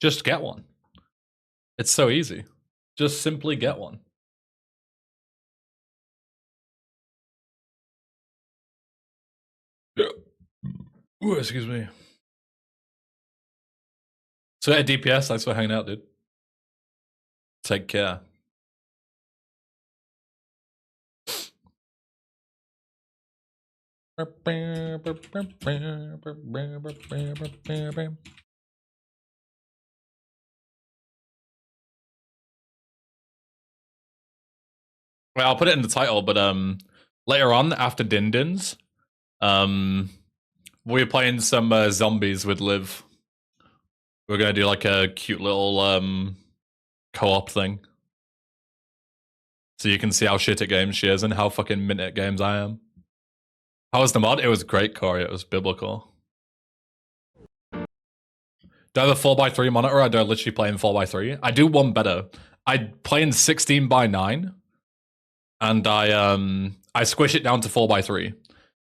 Just get one. It's so easy. Just simply get one. Ooh, excuse me. So yeah, DPS, thanks for hanging out, dude. Take care. Well, I'll put it in the title, but later on after Din-Dins, we're playing some zombies with Liv. We're gonna do like a cute little co-op thing. So you can see how shit at games she is and how fucking mint at games I am. How was the mod? It was great, Corey. It was biblical. Do I have a 4x3 monitor or do I literally play in 4x3? I do one better. I play in 16:9 and I squish it down to 4x3.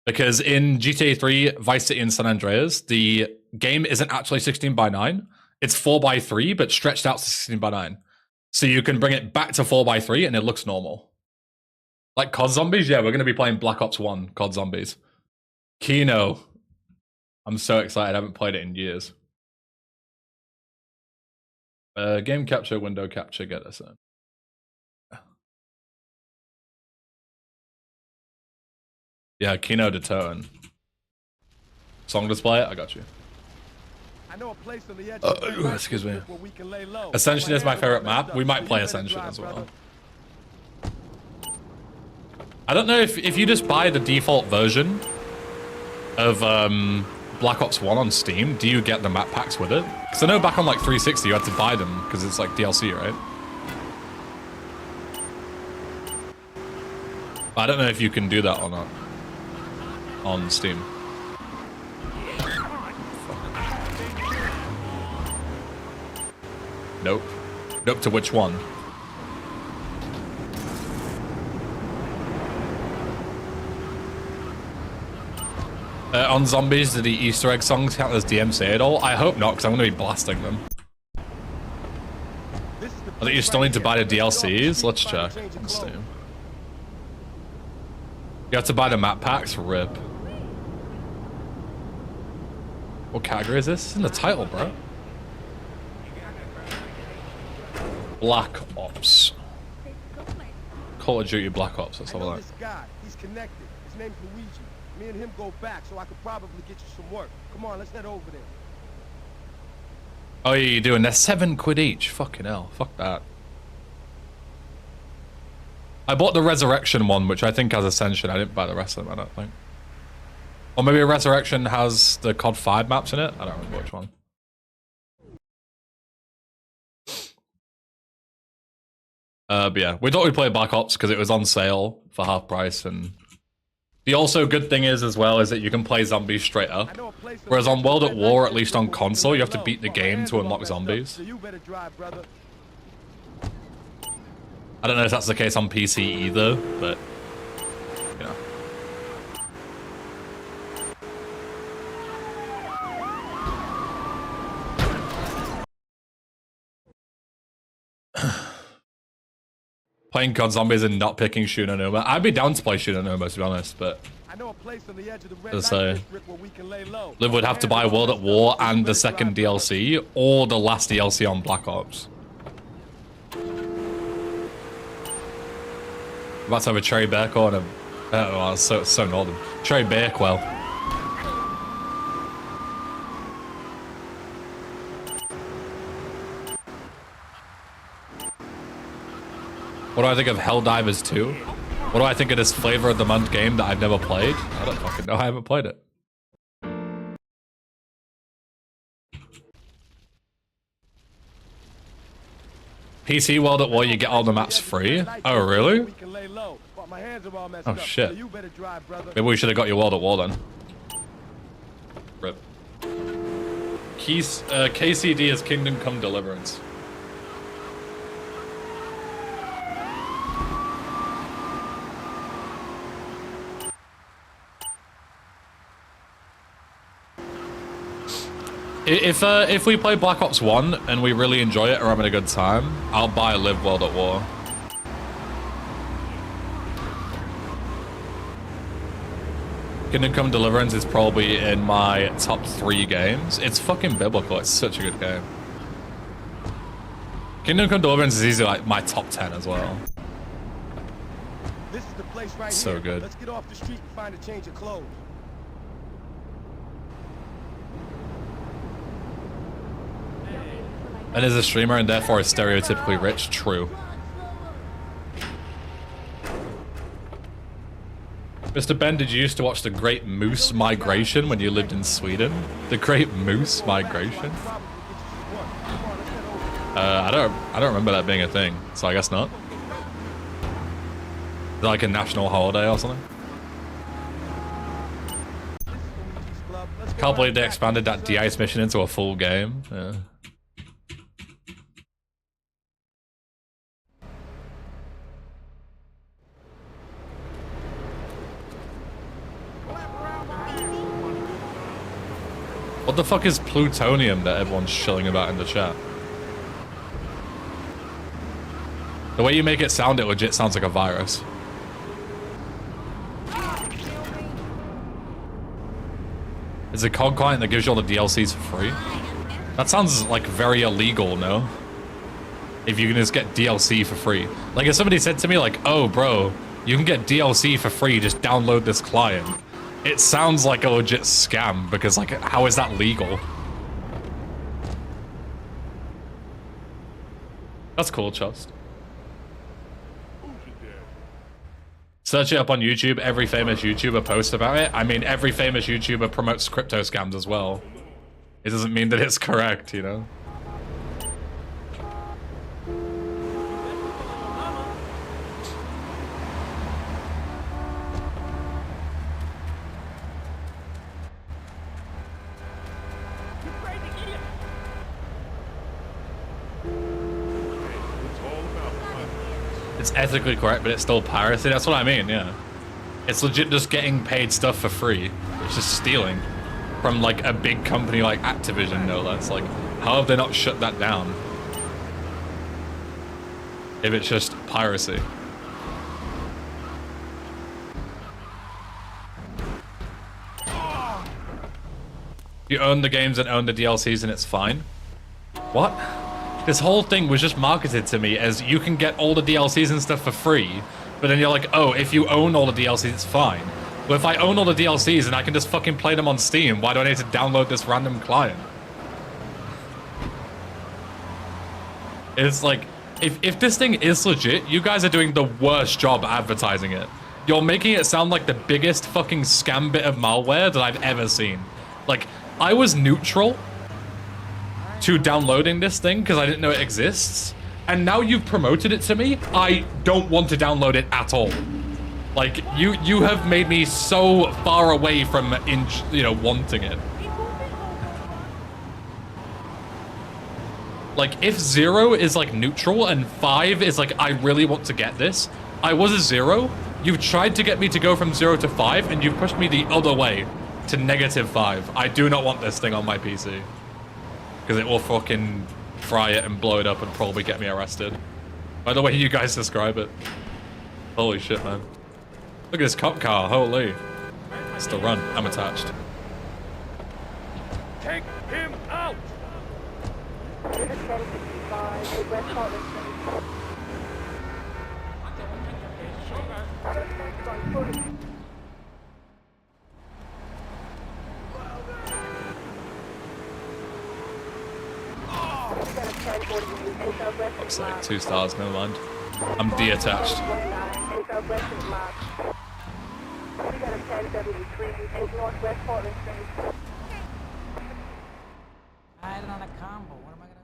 Because in GTA3, Vice City, and San Andreas, the game isn't actually 16:9. It's 4x3, but stretched out to 16:9. So you can bring it back to 4x3 and it looks normal. Like COD Zombies? Yeah, we're going to be playing Black Ops 1 COD Zombies. Kino. I'm so excited. I haven't played it in years. Game capture, window capture, get us in. Yeah, Kino to turn. Song display, I got you. I know a place on the edge excuse me. Ascension is my favorite map. We might play Ascension as well. I don't know if you just buy the default version of Black Ops 1 on Steam, do you get the map packs with it? Because I know back on like 360 you had to buy them because it's like DLC, right? I don't know if you can do that or not on Steam. Nope. Nope to which one? On Zombies, do the Easter egg songs count as DMC at all? I hope not, because I'm going to be blasting them. I think you still need to buy the DLCs. Let's check on Steam. You have to buy the map packs? RIP. What category is this? It's in the title, bro. Black Ops. Call of Duty Black Ops. Let's have a look. He's connected. His name's Luigi. Me and him go back, so I could probably get you some work. Come on, let's head over there. Oh, yeah, you're doing that. £7 each. Fucking hell. Fuck that. I bought the Resurrection one, which I think has Ascension. I didn't buy the rest of them, I don't think. Or maybe Resurrection has the COD 5 maps in it? I don't remember which one. But yeah, we thought we'd play Black Ops because it was on sale for half price, and the also good thing is as well is that you can play zombies straight up. Whereas on World at War, at least on console, you have to beat the game to unlock zombies. I don't know if that's the case on PC either, but you know. Playing COD Zombies and not picking Shunonuma. I'd be down to play Shunonuma, to be honest, but as I say, Liv would have to buy World at War and the second DLC, or the last DLC on Black Ops. About to have a Cherry Bakewell and a... Oh, so northern. Cherry Bakewell. What do I think of Helldivers 2? What do I think of this Flavor of the Month game that I've never played? I don't fucking know. I haven't played it. PC World at War, you get all the maps free? Oh, really? Oh, shit. Maybe we should have got your World at War then. RIP. KCD is Kingdom Come Deliverance. If we play Black Ops 1 and we really enjoy it or having a good time, I'll buy Live World at War. Kingdom Come Deliverance is probably in my top 3 games. It's fucking biblical. It's such a good game. Kingdom Come Deliverance is easily like my top 10 as well. This is the place right so here. Good. Let's get off the street and find a change of clothes. And is a streamer and therefore is stereotypically rich. True. Mr. Ben, did you used to watch the Great Moose Migration when you lived in Sweden? The Great Moose Migration? I don't remember that being a thing, so I guess not. Is it like a national holiday or something? Can't believe they expanded that de-ice mission into a full game. Yeah. What the fuck is plutonium that everyone's shilling about in the chat? The way you make it sound, it legit sounds like a virus. It's a COD client that gives you all the DLCs for free. That sounds like very illegal, no? If you can just get DLC for free. Like if somebody said to me like, oh bro, you can get DLC for free, just download this client. It sounds like a legit scam because like, how is that legal? That's cool, Chust. Search it up on YouTube. Every famous YouTuber posts about it. I mean, every famous YouTuber promotes crypto scams as well. It doesn't mean that it's correct, you know? It's ethically correct, but it's still piracy. That's what I mean, yeah. It's legit just getting paid stuff for free. It's just stealing from like a big company like Activision, no less. Like, how have they not shut that down? If it's just piracy. You own the games and own the DLCs and it's fine. What? This whole thing was just marketed to me as you can get all the DLCs and stuff for free, but then you're like, oh, if you own all the DLCs, it's fine. Well, if I own all the DLCs and I can just fucking play them on Steam, why do I need to download this random client? It's like, if this thing is legit, you guys are doing the worst job advertising it. You're making it sound like the biggest fucking scam bit of malware that I've ever seen. Like, I was neutral to downloading this thing because I didn't know it exists, and now you've promoted it to me. I don't want to download it at all. Like, you have made me so far away from wanting it. Like, if 0 is like neutral and 5 is like I really want to get this, I was a 0. You've tried to get me to go from 0 to 5 and you've pushed me the other way to -5. I do not want this thing on my PC. Because it will fucking fry it and blow it up and probably get me arrested. By the way you guys describe it. Holy shit, man. Look at this cop car, holy. Still run, I'm attached. Take him out! Looks like 2 stars, never mind. I'm de-attached. I had it on a combo. What am I gonna...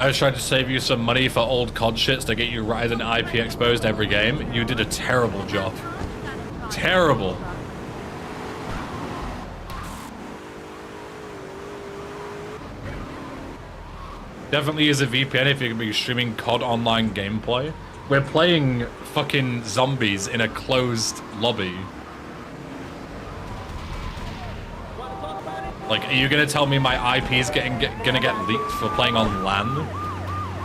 I was trying to save you some money for old COD shits to get you Ryzen IP exposed every game. You did a terrible job. Terrible. Definitely use a VPN if you're gonna be streaming COD online gameplay. We're playing fucking zombies in a closed lobby. Like, are you gonna tell me my IP is gonna get leaked for playing on LAN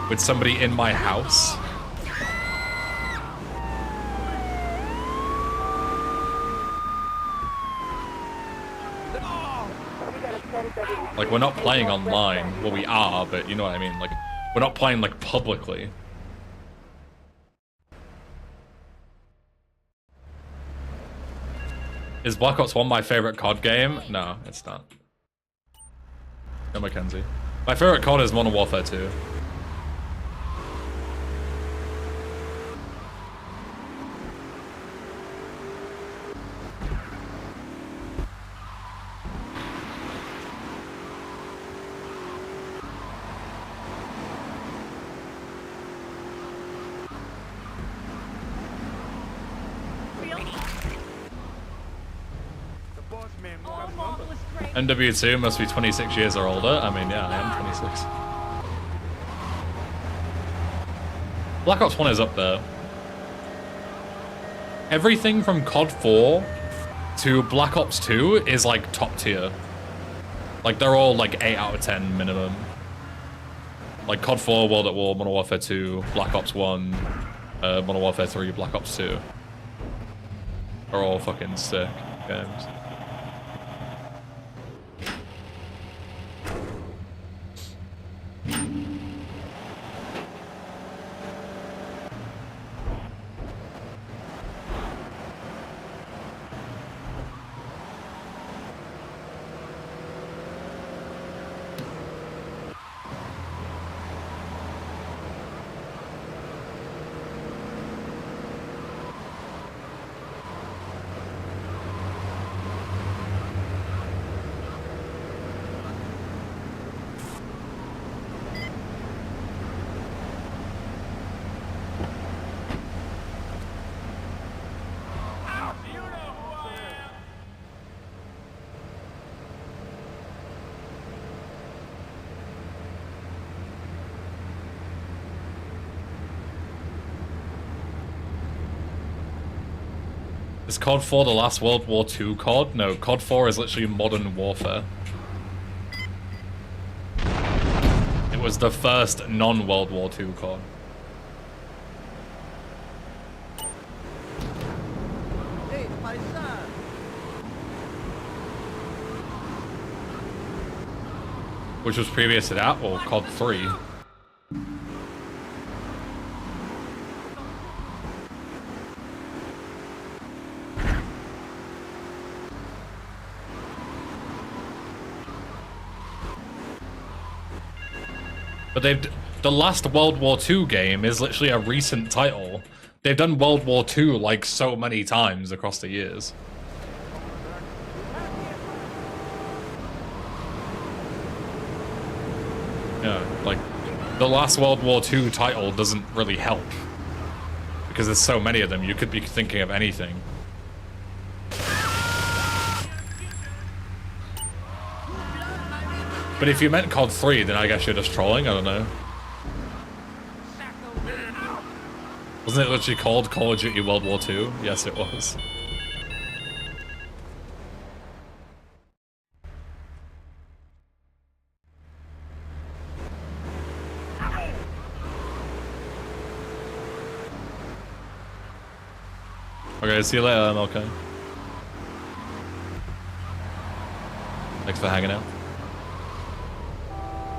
with somebody in my house? Like, we're not playing online. Well, we are, but you know what I mean. Like, we're not playing, like, publicly. Is Black Ops 1 my favorite COD game? No, it's not. No, Mackenzie. My favorite COD is Modern Warfare 2. MW2 must be 26 years or older. I mean, yeah, I am 26. Black Ops 1 is up there. Everything from COD 4 to Black Ops 2 is like top tier. Like, they're all like 8 out of 10 minimum. Like COD 4, World at War, Modern Warfare 2, Black Ops 1, Modern Warfare 3, Black Ops 2. Are all fucking sick games. Is COD 4 the last World War II COD? No, COD 4 is literally Modern Warfare. It was the first non-World War II COD. Hey, my son. Which was previous to that, or COD 3. But the last World War II game is literally a recent title. They've done World War II like so many times across the years. Yeah, like the last World War II title doesn't really help because there's so many of them. You could be thinking of anything. But if you meant COD 3, then I guess you're just trolling, I don't know. Wasn't it literally called Call of Duty World War 2? Yes, it was. Okay, see you later, MLK. Thanks for hanging out.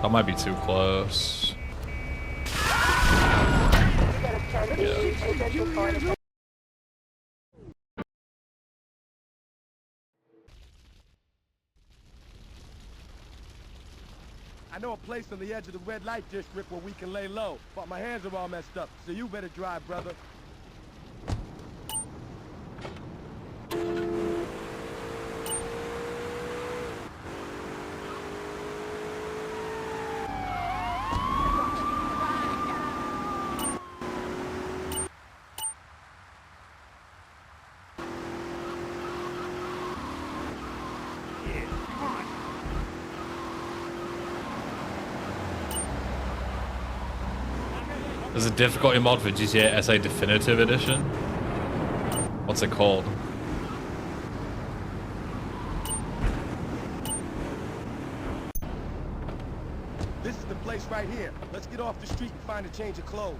That might be too close. Yeah. I know a place on the edge of the red light district where we can lay low, but my hands are all messed up, so you better drive, brother. There's a difficulty mod for GTA SA Definitive Edition. What's it called? This is the place right here. Let's get off the street and find a change of clothes.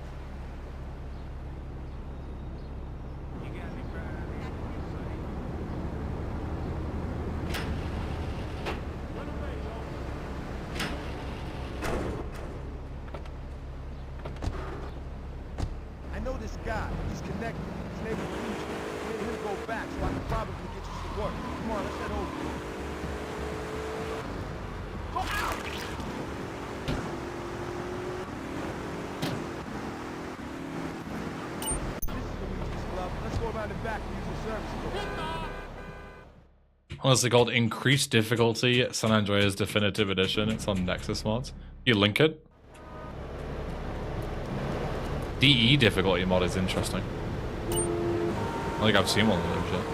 I know this guy. He's connected. His name is Luigi. Me and him go back, so I can probably get you some work. Come on, let's head over. Go out! This is Luigi's club. Let's go around the back and use the service door. Honestly called Increased Difficulty San Andreas Definitive Edition. It's on Nexus Mods. You link it? DE difficulty mod is interesting. I don't think I've seen one of them yet.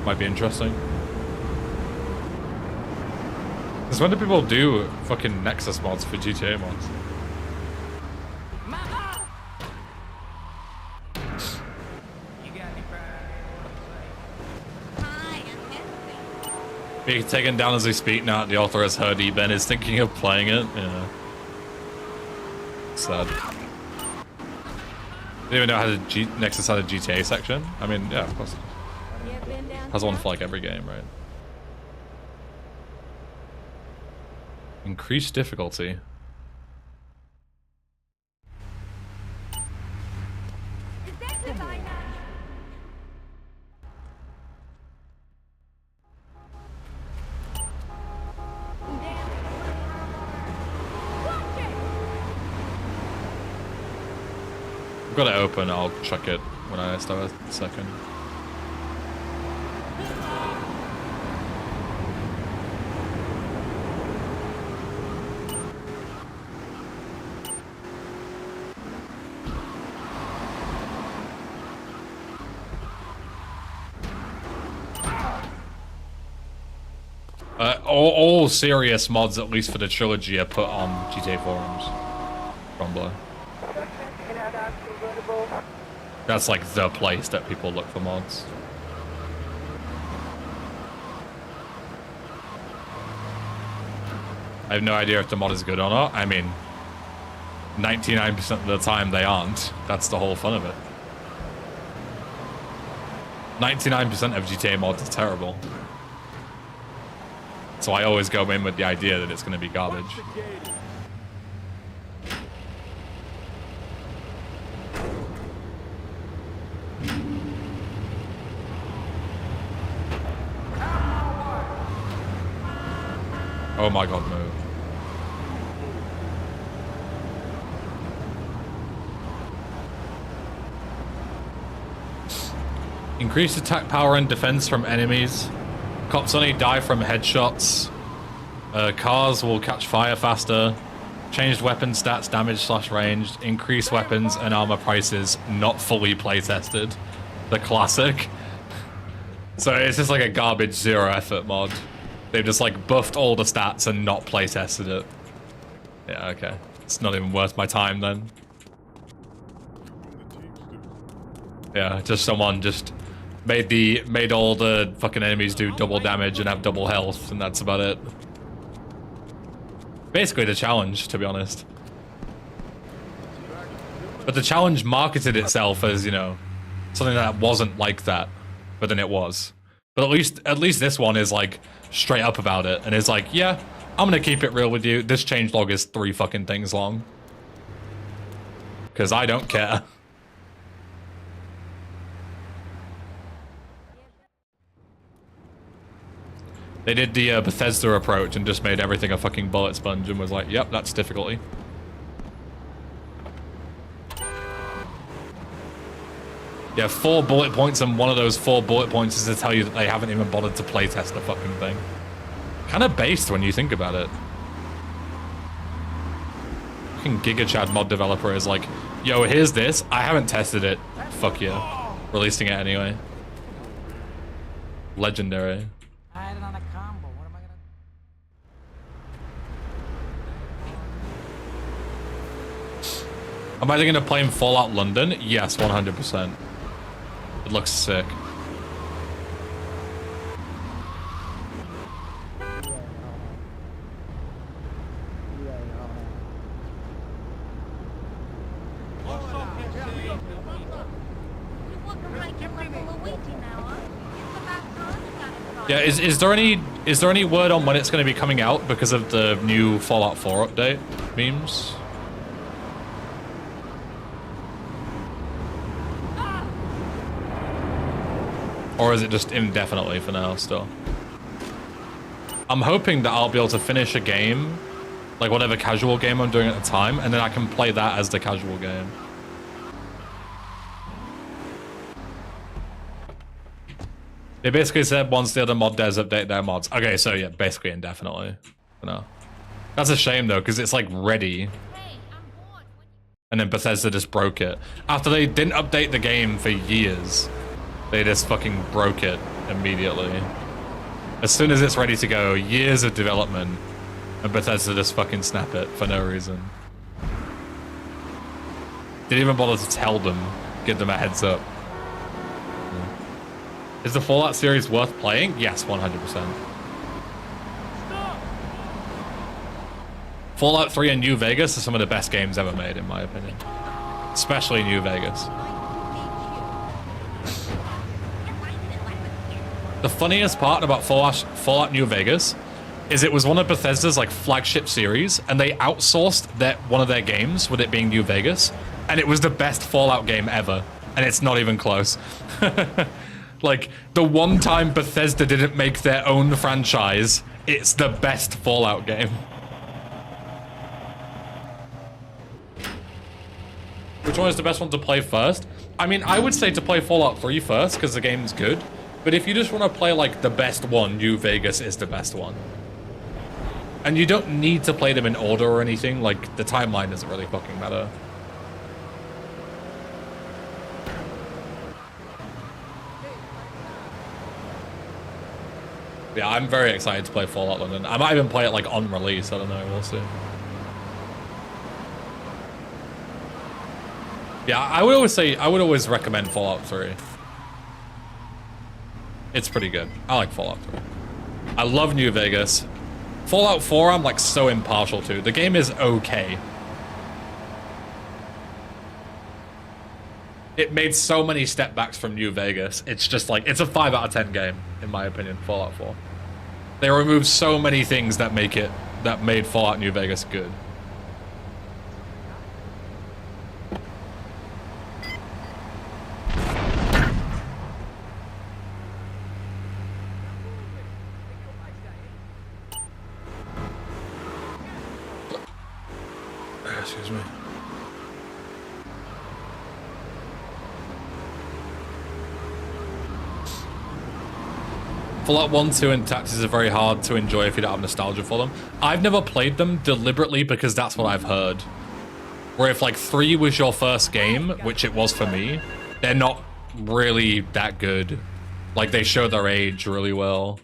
Might be interesting. Because when do people do fucking Nexus mods for GTA mods? Being taken down as we speak now, the author has heard Ben is thinking of playing it. Yeah. Sad. Didn't even know how to Nexus had a GTA section. I mean, yeah, of course. Has one for like every game, right? Increased difficulty. I've got it open, I'll check it when I start a second. All serious mods, at least for the trilogy, are put on GTA forums. Grumbler. That's like the place that people look for mods. I have no idea if the mod is good or not. I mean, 99% of the time they aren't. That's the whole fun of it. 99% of GTA mods are terrible. So I always go in with the idea that it's going to be garbage. Oh my god, move. Increased attack power and defense from enemies. Cops only die from headshots. Cars will catch fire faster. Changed weapon stats, damage / ranged. Increased weapons and armor prices not fully play tested. The classic. So it's just like a garbage zero effort mod. They've just like buffed all the stats and not play tested it. Yeah, okay. It's not even worth my time then. Yeah, just someone just made all the fucking enemies do double damage and have double health, and that's about it. Basically the challenge, to be honest. But the challenge marketed itself as, you know, something that wasn't like that, but then it was. But at least this one is like straight up about it, and is like, yeah, I'm gonna keep it real with you. This changelog is 3 fucking things long. Because I don't care. They did the Bethesda approach and just made everything a fucking bullet sponge and was like, yep, that's difficulty. Yeah, 4 bullet points, and one of those 4 bullet points is to tell you that they haven't even bothered to playtest the fucking thing. Kind of based when you think about it. Fucking GigaChad mod developer is like, Yo, here's this. I haven't tested it. Fuck yeah. Releasing it anyway. Legendary. I had it on a combo. What am I gonna Am I either gonna play in Fallout London? Yes, 100%. It looks sick. Yeah, is there any word on when it's going to be coming out because of the new Fallout 4 update memes? Or is it just indefinitely for now still? I'm hoping that I'll be able to finish a game, like whatever casual game I'm doing at the time, and then I can play that as the casual game. They basically said once the other mod devs update their mods. Okay, so yeah, basically indefinitely. For now. That's a shame though, because it's like ready. And then Bethesda just broke it. After they didn't update the game for years, they just fucking broke it immediately. As soon as it's ready to go, years of development, and Bethesda just fucking snap it for no reason. Didn't even bother to tell them, give them a heads up. Is the Fallout series worth playing? Yes, 100%. Fallout 3 and New Vegas are some of the best games ever made, in my opinion. Especially New Vegas. The funniest part about Fallout New Vegas is it was one of Bethesda's like flagship series, and they outsourced one of their games with it being New Vegas, and it was the best Fallout game ever, and it's not even close. Like, the one time Bethesda didn't make their own franchise, it's the best Fallout game. Which one is the best one to play first? I mean, I would say to play Fallout 3 first, because the game's good. But if you just want to play, like, the best one, New Vegas is the best one. And you don't need to play them in order or anything. Like, the timeline doesn't really fucking matter. Yeah, I'm very excited to play Fallout London. I might even play it, like, on release. I don't know. We'll see. Yeah, I would always recommend Fallout 3. It's pretty good. I like Fallout 3. I love New Vegas. Fallout 4, I'm, like, so impartial to. The game is okay. It made so many step backs from New Vegas. It's just, like, it's a 5 out of 10 game, in my opinion, Fallout 4. They removed so many things that made Fallout New Vegas good. Excuse me. Fallout 1, 2, and Tactics are very hard to enjoy if you don't have nostalgia for them. I've never played them deliberately because that's what I've heard. Where if like 3 was your first game, which it was for me, they're not really that good. Like they show their age really well.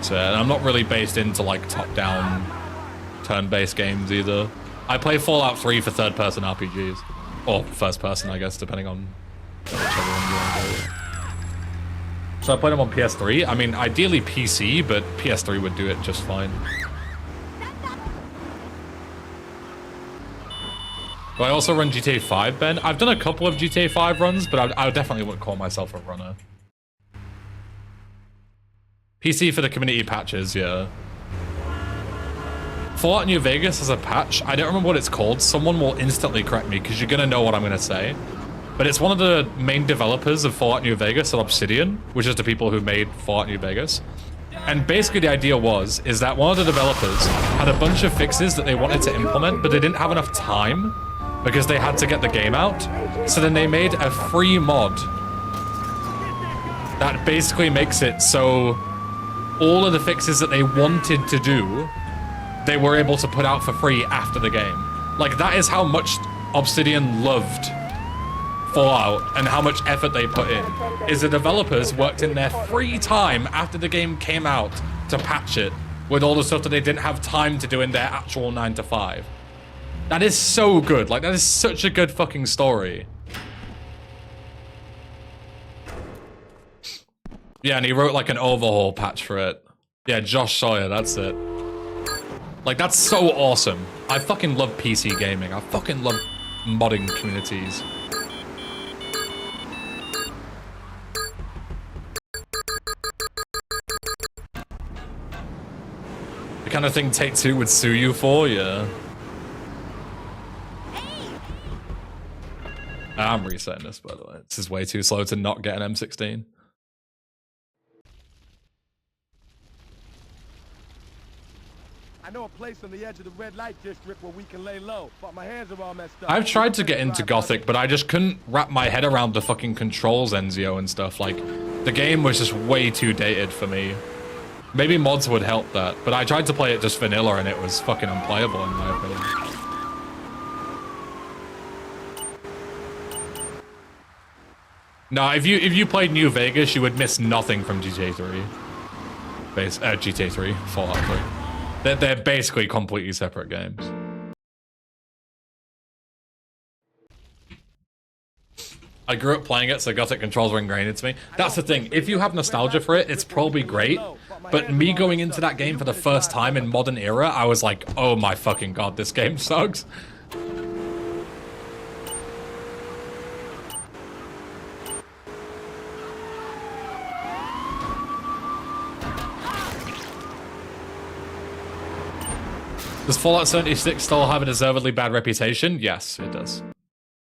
So I'm not really based into like top-down turn-based games either. I play Fallout 3 for third-person RPGs. Or first-person, I guess, depending on whichever one you want to go. So I played them on PS3. I mean, ideally PC, but PS3 would do it just fine. Do I also run GTA 5, Ben? I've done a couple of GTA 5 runs, but I definitely wouldn't call myself a runner. PC for the community patches, yeah. Fallout New Vegas has a patch. I don't remember what it's called. Someone will instantly correct me because you're going to know what I'm going to say. But it's one of the main developers of Fallout New Vegas at Obsidian, which is the people who made Fallout New Vegas. And basically the idea is that one of the developers had a bunch of fixes that they wanted to implement, but they didn't have enough time because they had to get the game out. So then they made a free mod that basically makes it so all of the fixes that they wanted to do, they were able to put out for free after the game. Like, that is how much Obsidian loved Fallout and how much effort they put in. Is the developers worked in their free time after the game came out to patch it with all the stuff that they didn't have time to do in their actual 9 to 5. That is so good. Like, that is such a good fucking story. Yeah, and he wrote like an overhaul patch for it. Yeah, Josh Sawyer, that's it. Like, that's so awesome. I fucking love PC gaming. I fucking love modding communities. The kind of thing Take-Two would sue you for, yeah. I'm resetting this, by the way. This is way too slow to not get an M16. I know a place on the edge of the red light district where we can lay low, but my hands are all messed up. I've tried to get into Gothic, but I just couldn't wrap my head around the fucking controls, Enzio, and stuff. Like, the game was just way too dated for me. Maybe mods would help that, but I tried to play it just vanilla and it was fucking unplayable in my opinion. No, if you played New Vegas, you would miss nothing from GTA3. GTA3, Fallout 3. They're basically completely separate games. I grew up playing it, so Gothic controls were ingrained into me. That's the thing. If you have nostalgia for it, it's probably great. But me going into that game for the first time in modern era, I was like, oh my fucking god, this game sucks. Does Fallout 76 still have a deservedly bad reputation? Yes, it does.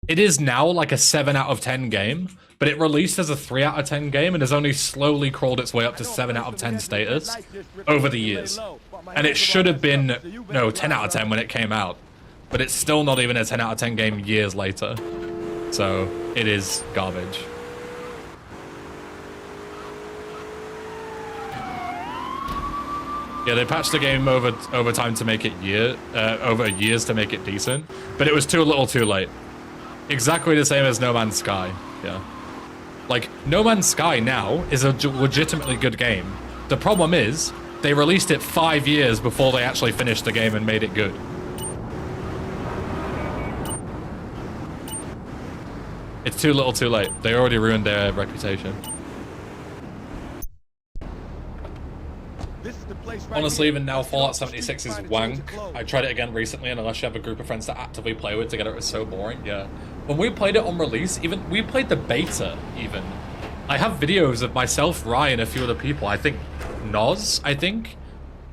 It is now like a 7 out of 10 game, but it released as a 3 out of 10 game and has only slowly crawled its way up to 7 out of 10 status over the years. And it should have been, no, 10 out of 10 when it came out, but it's still not even a 10 out of 10 game years later. So it is garbage. Yeah, they patched the game over time to make it over years to make it decent, but it was too little too late. Exactly the same as No Man's Sky, yeah. Like, No Man's Sky now is a legitimately good game. The problem is, they released it 5 years before they actually finished the game and made it good. It's too little too late. They already ruined their reputation. Honestly, even now, Fallout 76 is wank. I tried it again recently, and unless you have a group of friends to actively play with together, it was so boring, yeah. When we played it on release, we played the beta, even. I have videos of myself, Ryan, and a few other people, I think Noz,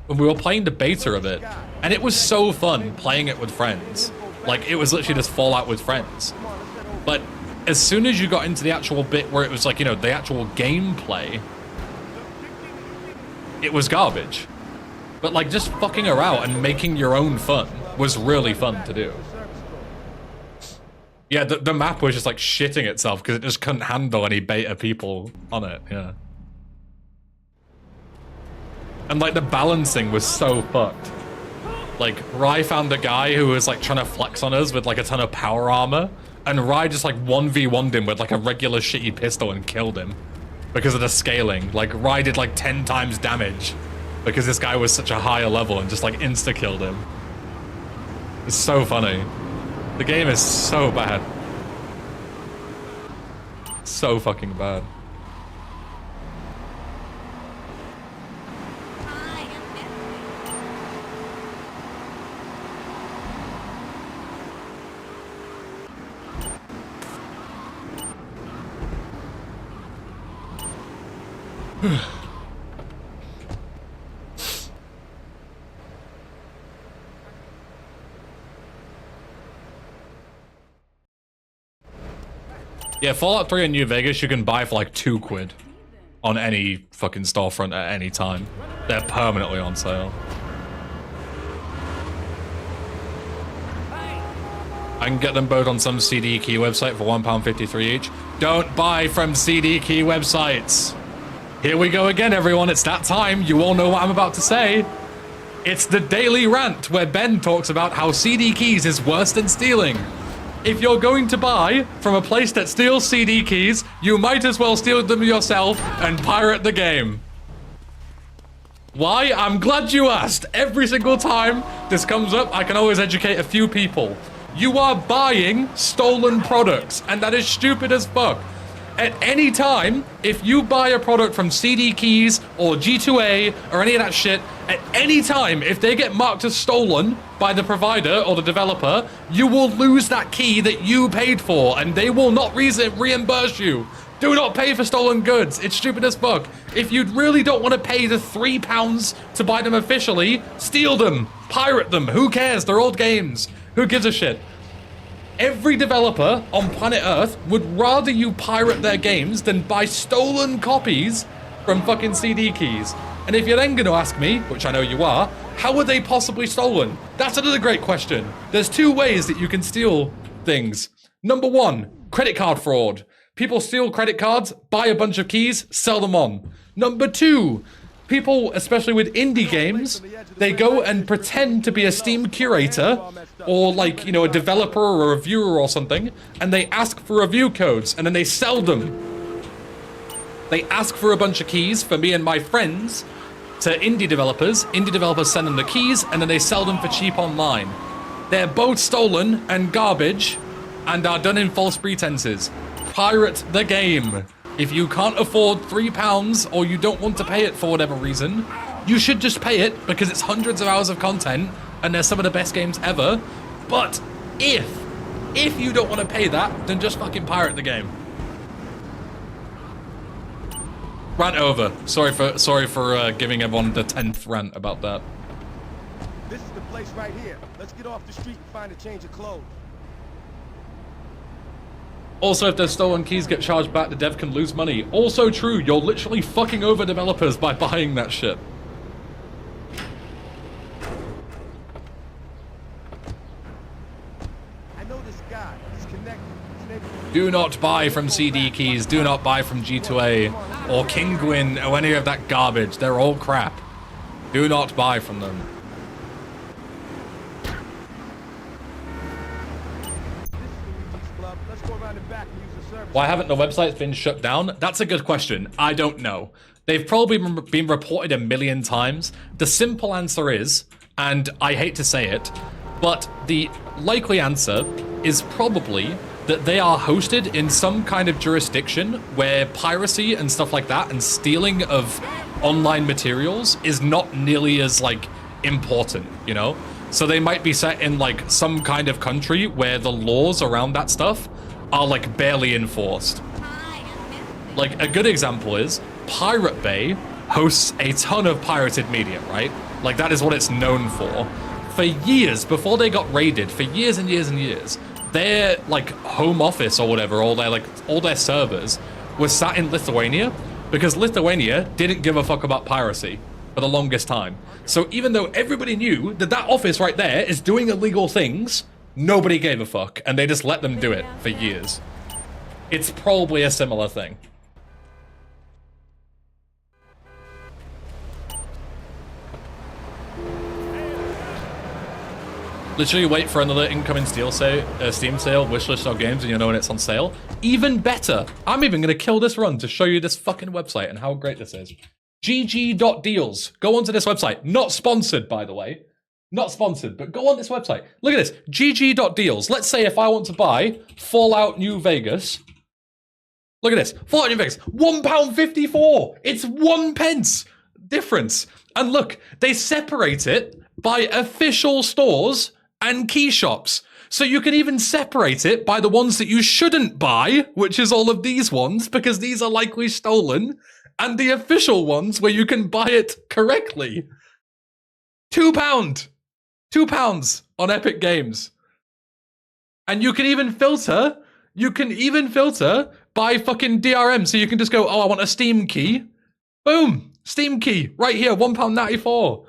when we were playing the beta of it. And it was so fun playing it with friends. Like, it was literally just Fallout with friends. But as soon as you got into the actual bit where it was like, you know, the actual gameplay, it was garbage. But like, just fucking around and making your own fun was really fun to do. Yeah, the map was just like shitting itself because it just couldn't handle any beta people on it, yeah. And like, the balancing was so fucked. Like, Rye found a guy who was like trying to flex on us with like a ton of power armor, and Rye just like 1v1'd him with like a regular shitty pistol and killed him. Because of the scaling. Like, Rye did like 10 times damage because this guy was such a higher level and just like insta-killed him. It's so funny. The game is so bad. So fucking bad. Yeah, Fallout 3 in New Vegas you can buy for like £2 on any fucking storefront at any time. They're permanently on sale. I can get them both on some CD Key website for £1.53 each. Don't buy from CD Key websites. Here we go again, everyone. It's that time. You all know what I'm about to say. It's the daily rant where Ben talks about how CD keys is worse than stealing. If you're going to buy from a place that steals CD keys, you might as well steal them yourself and pirate the game. Why? I'm glad you asked. Every single time this comes up, I can always educate a few people. You are buying stolen products, and that is stupid as fuck. At any time, if you buy a product from CD Keys or G2A or any of that shit, at any time, if they get marked as stolen by the provider or the developer, you will lose that key that you paid for, and they will not reimburse you. Do not pay for stolen goods. It's stupid as fuck. If you really don't want to pay the £3 to buy them officially, steal them, pirate them. Who cares? They're old games. Who gives a shit? Every developer on planet Earth would rather you pirate their games than buy stolen copies from fucking CD keys. And if you're then going to ask me, which I know you are, how were they possibly stolen? That's another great question. There's two ways that you can steal things. Number one, credit card fraud. People steal credit cards, buy a bunch of keys, sell them on. Number two, people, especially with indie games, they go and pretend to be a Steam curator or like, you know, a developer or a reviewer or something, and they ask for review codes and then they sell them. They ask for a bunch of keys for me and my friends to indie developers. Indie developers send them the keys and then they sell them for cheap online. They're both stolen and garbage and are done in false pretenses. Pirate the game. If you can't afford £3 or you don't want to pay it for whatever reason, you should just pay it because it's hundreds of hours of content and they're some of the best games ever. But if you don't want to pay that, then just fucking pirate the game. Rant over. Sorry for giving everyone the 10th rant about that. This is the place right here. Let's get off the street and find a change of clothes. Also, if there's stolen keys get charged back, the dev can lose money. Also true, you're literally fucking over developers by buying that shit. I know this guy. He's connected. His name is... Do not buy from CD Keys, do not buy from G2A or Kingwin or any of that garbage. They're all crap. Do not buy from them. Why haven't the websites been shut down? That's a good question. I don't know. They've probably been reported a million times. The simple answer is, and I hate to say it, but the likely answer is probably that they are hosted in some kind of jurisdiction where piracy and stuff like that and stealing of online materials is not nearly as, like, important, you know? So they might be set in, like, some kind of country where the laws around that stuff are like barely enforced. Like a good example is Pirate Bay hosts a ton of pirated media, right? Like that is what it's known for. For years, before they got raided, for years and years and years, their like home office or whatever, all their servers was sat in Lithuania because Lithuania didn't give a fuck about piracy for the longest time. So even though everybody knew that that office right there is doing illegal things, nobody gave a fuck, and they just let them do it for years. It's probably a similar thing. Literally wait for another incoming Steam sale, wishlist or games, and you'll know when it's on sale. Even better, I'm even going to kill this run to show you this fucking website and how great this is. gg.deals. Go onto this website. Not sponsored, by the way. Not sponsored, but go on this website. Look at this, gg.deals. Let's say if I want to buy Fallout New Vegas. Look at this, Fallout New Vegas, £1.54. It's 1 pence difference. And look, they separate it by official stores and key shops. So you can even separate it by the ones that you shouldn't buy, which is all of these ones, because these are likely stolen, and the official ones where you can buy it correctly. £2. £2 on Epic Games. And you can even filter by fucking DRM. So you can just go, oh, I want a Steam key. Boom, Steam key right here, £1.94.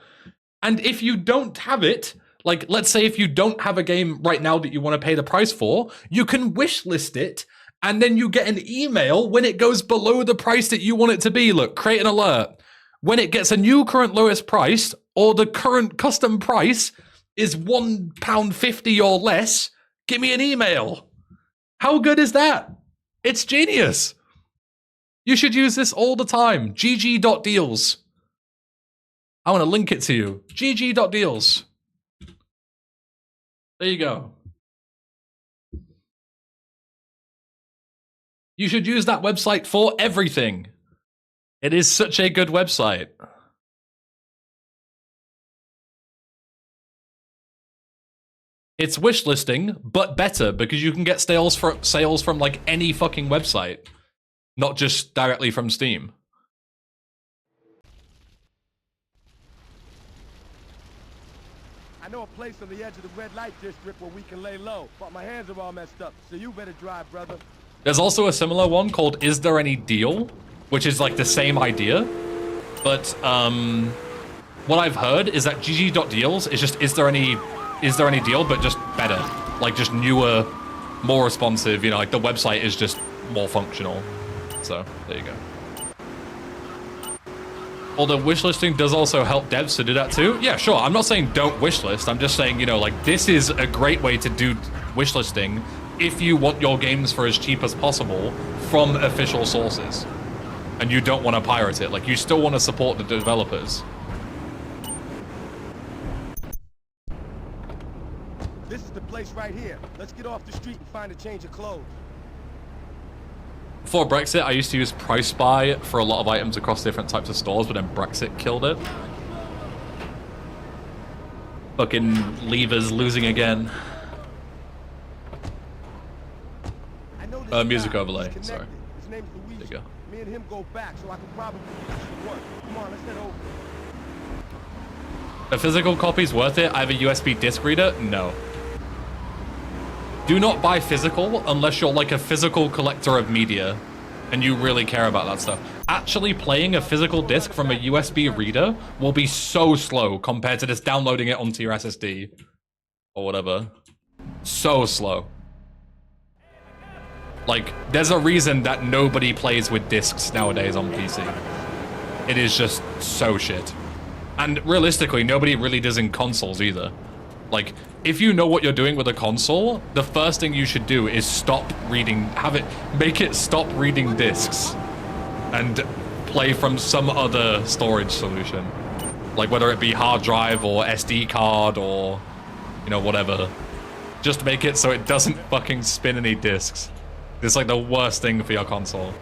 And if you don't have it, like let's say if you don't have a game right now that you want to pay the price for, you can wishlist it And then you get an email when it goes below the price that you want it to be. Look, create an alert. When it gets a new current lowest price, or the current custom price is £1.50 or less, give me an email. How good is that? It's genius. You should use this all the time. gg.deals. I want to link it to you. gg.deals. There you go. You should use that website for everything. It is such a good website. It's wish listing, but better because you can get sales from like any fucking website, not just directly from Steam. I know a place on the edge of the red light district where we can lay low, but my hands are all messed up, so you better drive, brother. There's also a similar one called Is There Any Deal? Which is like the same idea, but what I've heard is that gg.deals is just is there any deal, but just better, like just newer, more responsive, you know, like the website is just more functional. So there you go. Although wishlisting does also help devs to do that too. Yeah, sure. I'm not saying don't wishlist. I'm just saying, you know, like this is a great way to do wishlisting if you want your games for as cheap as possible from official sources. And you don't want to pirate it. Like, you still want to support the developers. This is the place right here. Let's get off the street and find a change of clothes. Before Brexit, I used to use Price Buy for a lot of items across different types of stores, but then Brexit killed it. Fucking levers losing again. Music overlay, sorry. His name's Luigi. There you go. Me and him go back, so I can probably do some work. Come on, let's head over. A physical copy's worth it? I have a USB disc reader? No. Do not buy physical unless you're like a physical collector of media and you really care about that stuff. Actually playing a physical disc from a USB reader will be so slow compared to just downloading it onto your SSD or whatever. So slow. Like, there's a reason that nobody plays with discs nowadays on PC. It is just so shit. And realistically, nobody really does in consoles either. Like, if you know what you're doing with a console, the first thing you should do is stop reading, make it stop reading discs and play from some other storage solution. Like, whether it be hard drive or SD card or, you know, whatever. Just make it so it doesn't fucking spin any discs. It's like the worst thing for your console.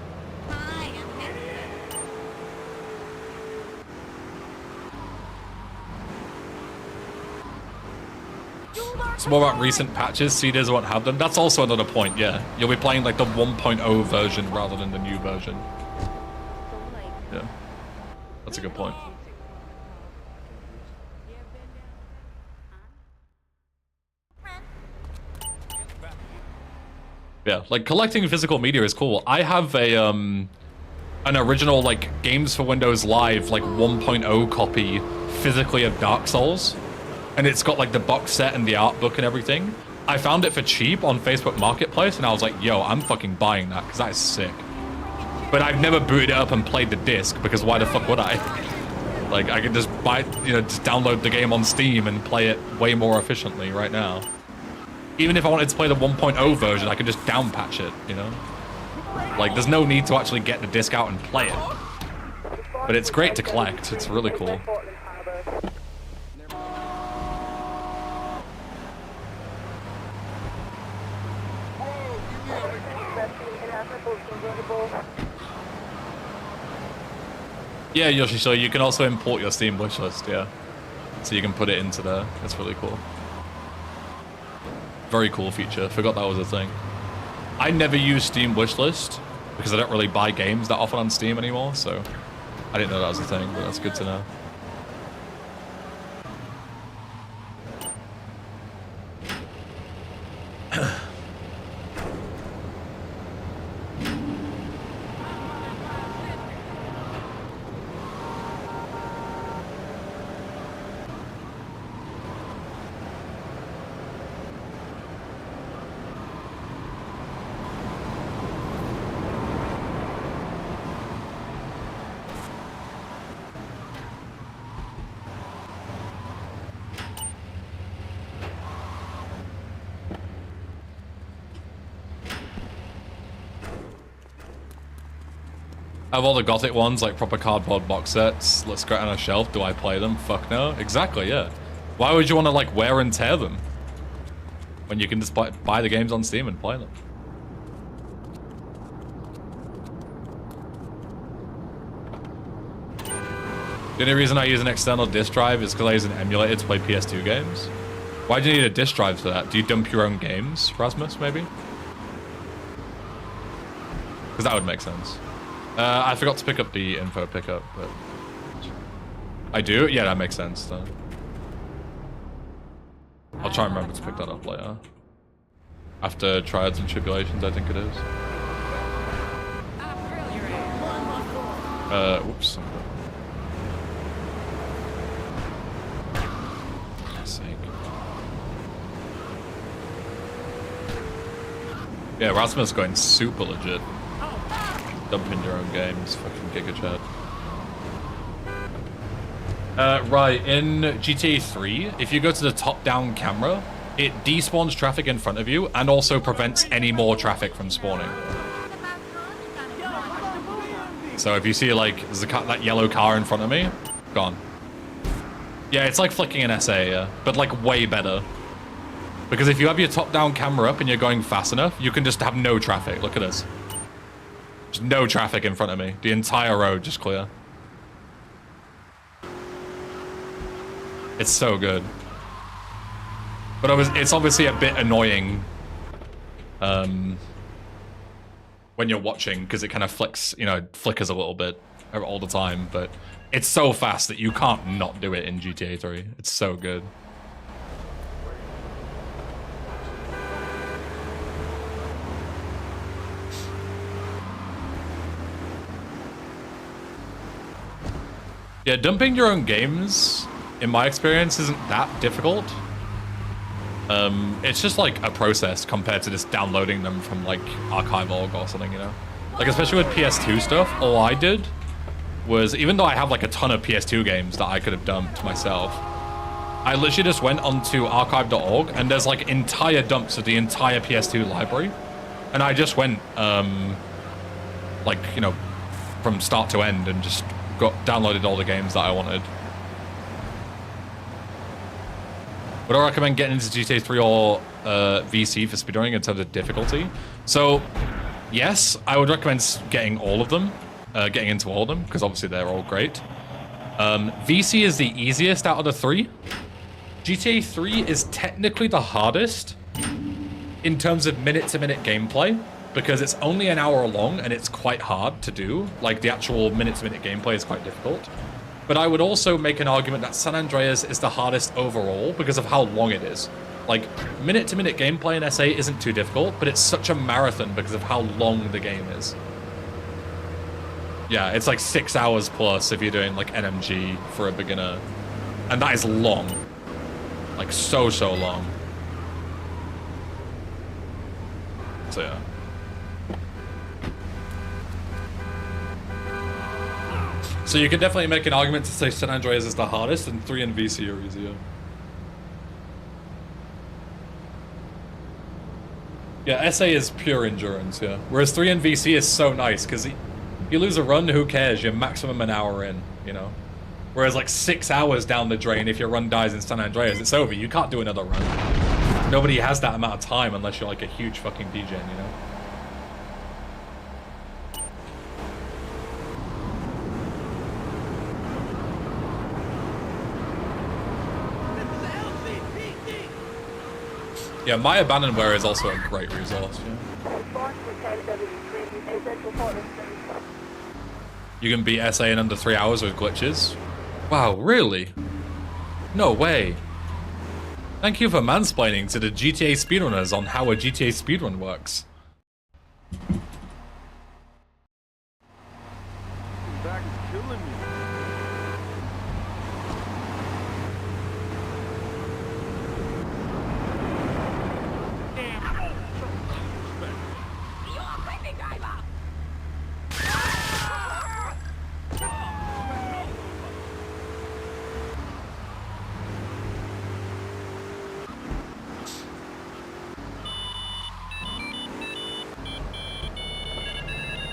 It's more about recent patches. CDs won't have them. That's also another point, yeah. You'll be playing like the 1.0 version rather than the new version. Yeah. That's a good point. Yeah, like collecting physical media is cool. I have a an original like Games for Windows Live like 1.0 copy physically of Dark Souls, and it's got like the box set and the art book and everything. I found it for cheap on Facebook Marketplace, and I was like, yo, I'm fucking buying that because that is sick. But I've never booted it up and played the disc because why the fuck would I? Like, I could just buy, you know, just download the game on Steam and play it way more efficiently right now. Even if I wanted to play the 1.0 version, I could just down patch it, you know? Like, there's no need to actually get the disc out and play it. But it's great to collect. It's really cool. Yeah, Yoshi, so you can also import your Steam wishlist, yeah. So you can put it into there. That's really cool. Very cool feature. Forgot that was a thing. I never use Steam wishlist because I don't really buy games that often on Steam anymore, so I didn't know that was a thing, but that's good to know. I have all the gothic ones, like proper cardboard box sets. Let's go on a shelf. Do I play them? Fuck no. Exactly, yeah. Why would you want to like wear and tear them when you can just buy the games on Steam and play them? The only reason I use an external disk drive is because I use an emulator to play PS2 games. Why do you need a disk drive for that? Do you dump your own games, Rasmus, maybe? Because that would make sense. I forgot to pick up the info pickup, but... I do? Yeah, that makes sense, though. I'll try and remember to pick that up later. After Triads and Tribulations, I think it is. Whoops. Yeah, Rasmus going super legit. Dumping your own games, fucking Giga Chat. Right, in GTA 3, if you go to the top-down camera, it despawns traffic in front of you and also prevents any more traffic from spawning. So if you see, like, there's that yellow car in front of me, gone. Yeah, it's like flicking an SA, yeah, but, like, way better. Because if you have your top-down camera up and you're going fast enough, you can just have no traffic. Look at this. There's no traffic in front of me. The entire road just clear. It's so good. But it's obviously a bit annoying when you're watching, because it kind of flickers a little bit all the time, but it's so fast that you can't not do it in GTA 3. It's so good. Yeah, dumping your own games, in my experience, isn't that difficult. It's just like a process compared to just downloading them from like archive.org or something, you know? Like, especially with PS2 stuff, all I did was, even though I have like a ton of PS2 games that I could have dumped myself, I literally just went onto archive.org and there's like entire dumps of the entire PS2 library. And I just went, like, you know, from start to end and just downloaded all the games that I wanted. Would I recommend getting into GTA 3 or VC for speedrunning in terms of difficulty? So, yes, I would recommend getting all of them, getting into all of them, because obviously they're all great. VC is the easiest out of the three. GTA 3 is technically the hardest in terms of minute-to-minute gameplay, because it's only an hour long and it's quite hard to do. Like, the actual minute-to-minute gameplay is quite difficult. But I would also make an argument that San Andreas is the hardest overall because of how long it is. Like, minute-to-minute gameplay in SA isn't too difficult, but it's such a marathon because of how long the game is. Yeah, it's like 6 hours plus if you're doing, like, NMG for a beginner. And that is long. Like, so long. So, yeah. So you can definitely make an argument to say San Andreas is the hardest and 3 and VC are easier. Yeah, SA is pure endurance, yeah. Whereas 3 and VC is so nice, because you lose a run, who cares? You're maximum an hour in, you know? Whereas like 6 hours down the drain, if your run dies in San Andreas, it's over. You can't do another run. Nobody has that amount of time unless you're like a huge fucking degen, you know? Yeah, my abandonware is also a great resource. Yeah. You can beat SA in under 3 hours with glitches. Wow, really? No way. Thank you for mansplaining to the GTA speedrunners on how a GTA speedrun works. Back is killing me.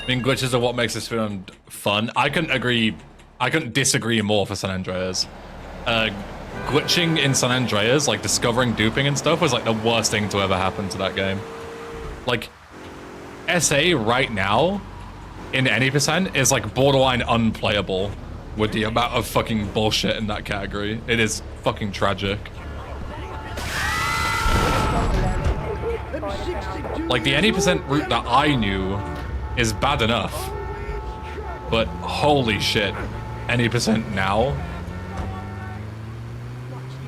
I mean, glitches are what makes this film fun. I couldn't disagree more for San Andreas. Glitching in San Andreas, like discovering duping and stuff, was like the worst thing to ever happen to that game. Like, SA right now, in any percent, is like borderline unplayable with the amount of fucking bullshit in that category. It is fucking tragic. Like, the any percent route that I knew is bad enough, but holy shit, any percent now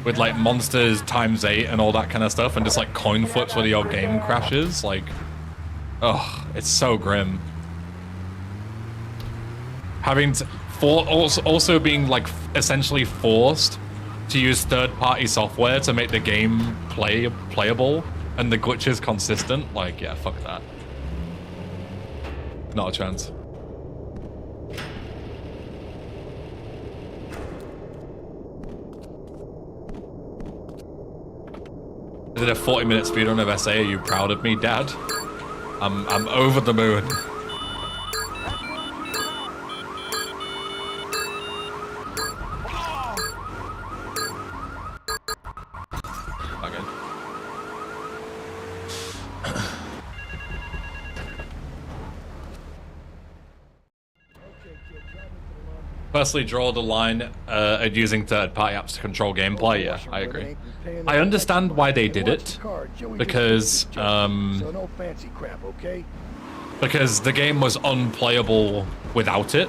with like monsters ×8 and all that kind of stuff, and just like coin flips where your game crashes, like, ugh, it's so grim. Having to, also being like essentially forced to use third-party software to make the game playable and the glitches consistent, like, yeah, fuck that. Not a chance. I did a 40-minute speedrun of SA. Are you proud of me, Dad? I'm over the moon. Okay. Personally, draw the line at using third-party apps to control gameplay. Yeah, I agree. I understand why they did it, because the game was unplayable without it.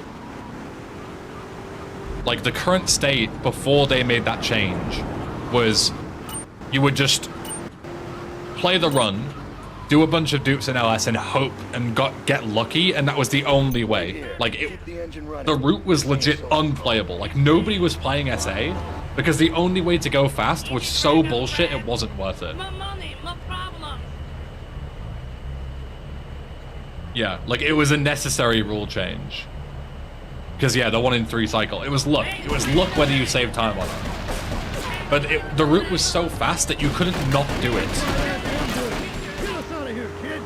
Like, the current state before they made that change was you would just play the run, do a bunch of dupes in LS and hope and get lucky, and that was the only way. Like, the route was legit unplayable. Like, nobody was playing SA because the only way to go fast was so bullshit it wasn't worth it. Yeah, like, it was a necessary rule change. Because, yeah, the 1 in 3 cycle. It was luck. It was luck whether you saved time or not. But the route was so fast that you couldn't not do it.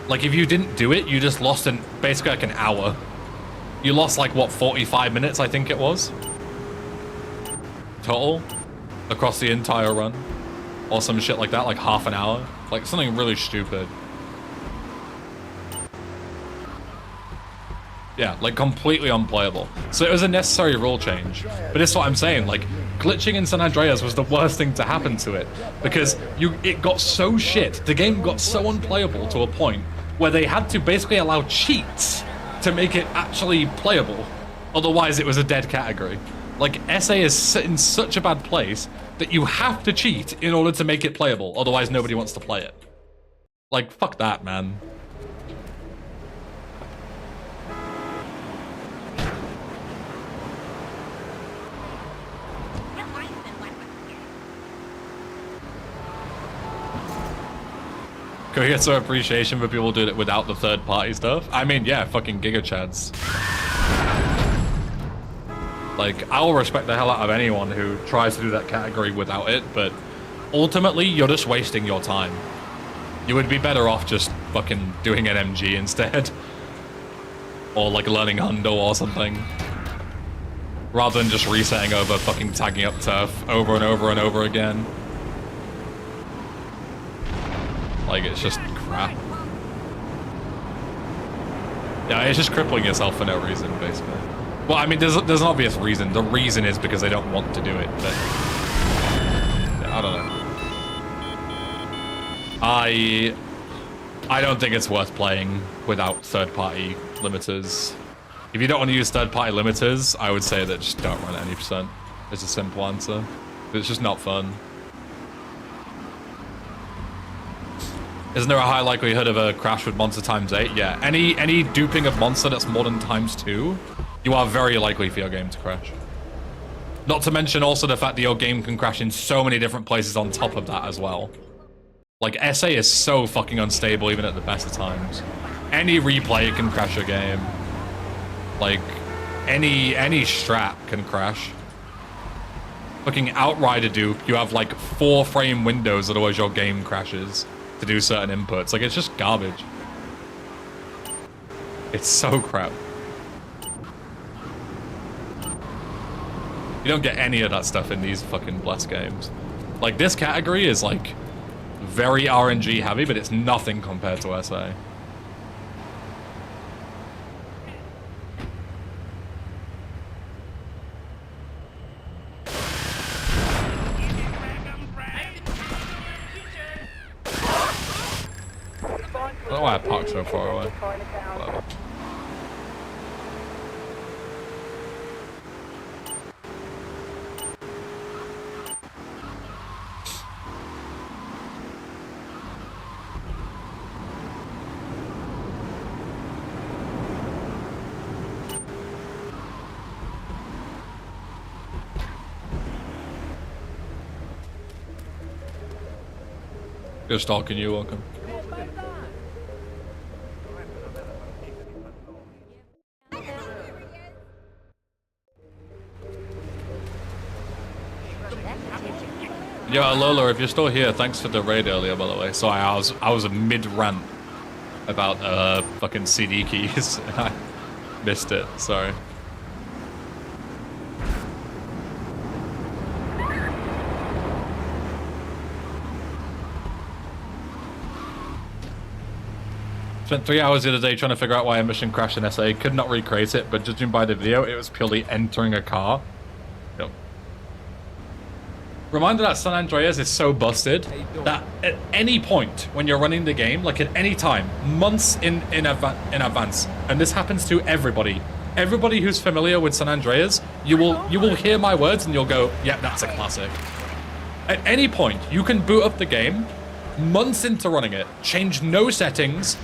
Like, if you didn't do it, you just lost basically like an hour. You lost, like, what, 45 minutes, I think it was? Total? Across the entire run? Or some shit like that, like half an hour? Like, something really stupid. Yeah, like, completely unplayable. So it was a necessary rule change. But that's what I'm saying, like, glitching in San Andreas was the worst thing to happen to it. Because it got so shit, the game got so unplayable to a point where they had to basically allow cheats to make it actually playable. Otherwise, it was a dead category. Like, SA is in such a bad place that you have to cheat in order to make it playable. Otherwise, nobody wants to play it. Like, fuck that, man. Can we get some appreciation for people doing it without the third-party stuff? I mean, yeah, fucking Giga Chads. Like, I'll respect the hell out of anyone who tries to do that category without it, but ultimately, you're just wasting your time. You would be better off just fucking doing an MG instead. Or, like, learning Hundo or something. Rather than just resetting over fucking tagging up turf over and over and over again. Like, it's just crap. Yeah, it's just crippling yourself for no reason, basically. Well, I mean, there's an obvious reason. The reason is because they don't want to do it, but... yeah, I don't know. I don't think it's worth playing without third-party limiters. If you don't want to use third-party limiters, I would say that just don't run at any %. It's a simple answer. It's just not fun. Isn't there a high likelihood of a crash with monster ×8? Yeah, any duping of monster that's more than ×2, you are very likely for your game to crash. Not to mention also the fact that your game can crash in so many different places on top of that as well. Like, SA is so fucking unstable even at the best of times. Any replay can crash your game. Like, any strat can crash. Fucking Outrider dupe, you have like 4-frame windows, otherwise your game crashes to do certain inputs. Like, it's just garbage. It's so crap. You don't get any of that stuff in these fucking Bless games. Like, this category is, like, very RNG heavy, but it's nothing compared to SA. I don't know why I parked so far away. Whatever. Just stalking you, welcome. Yo, Lola, if you're still here, thanks for the raid earlier, by the way. Sorry, I was a mid-rant about fucking CD keys. I missed it, sorry. Spent 3 hours the other day trying to figure out why a mission crashed in SA. Could not recreate it, but judging by the video, it was purely entering a car. Yep. Reminder that San Andreas is so busted that at any point when you're running the game, like at any time, months in advance, and this happens to everybody. Everybody who's familiar with San Andreas, you will hear my words and you'll go, yeah, that's a classic. At any point, you can boot up the game, months into running it, change no settings,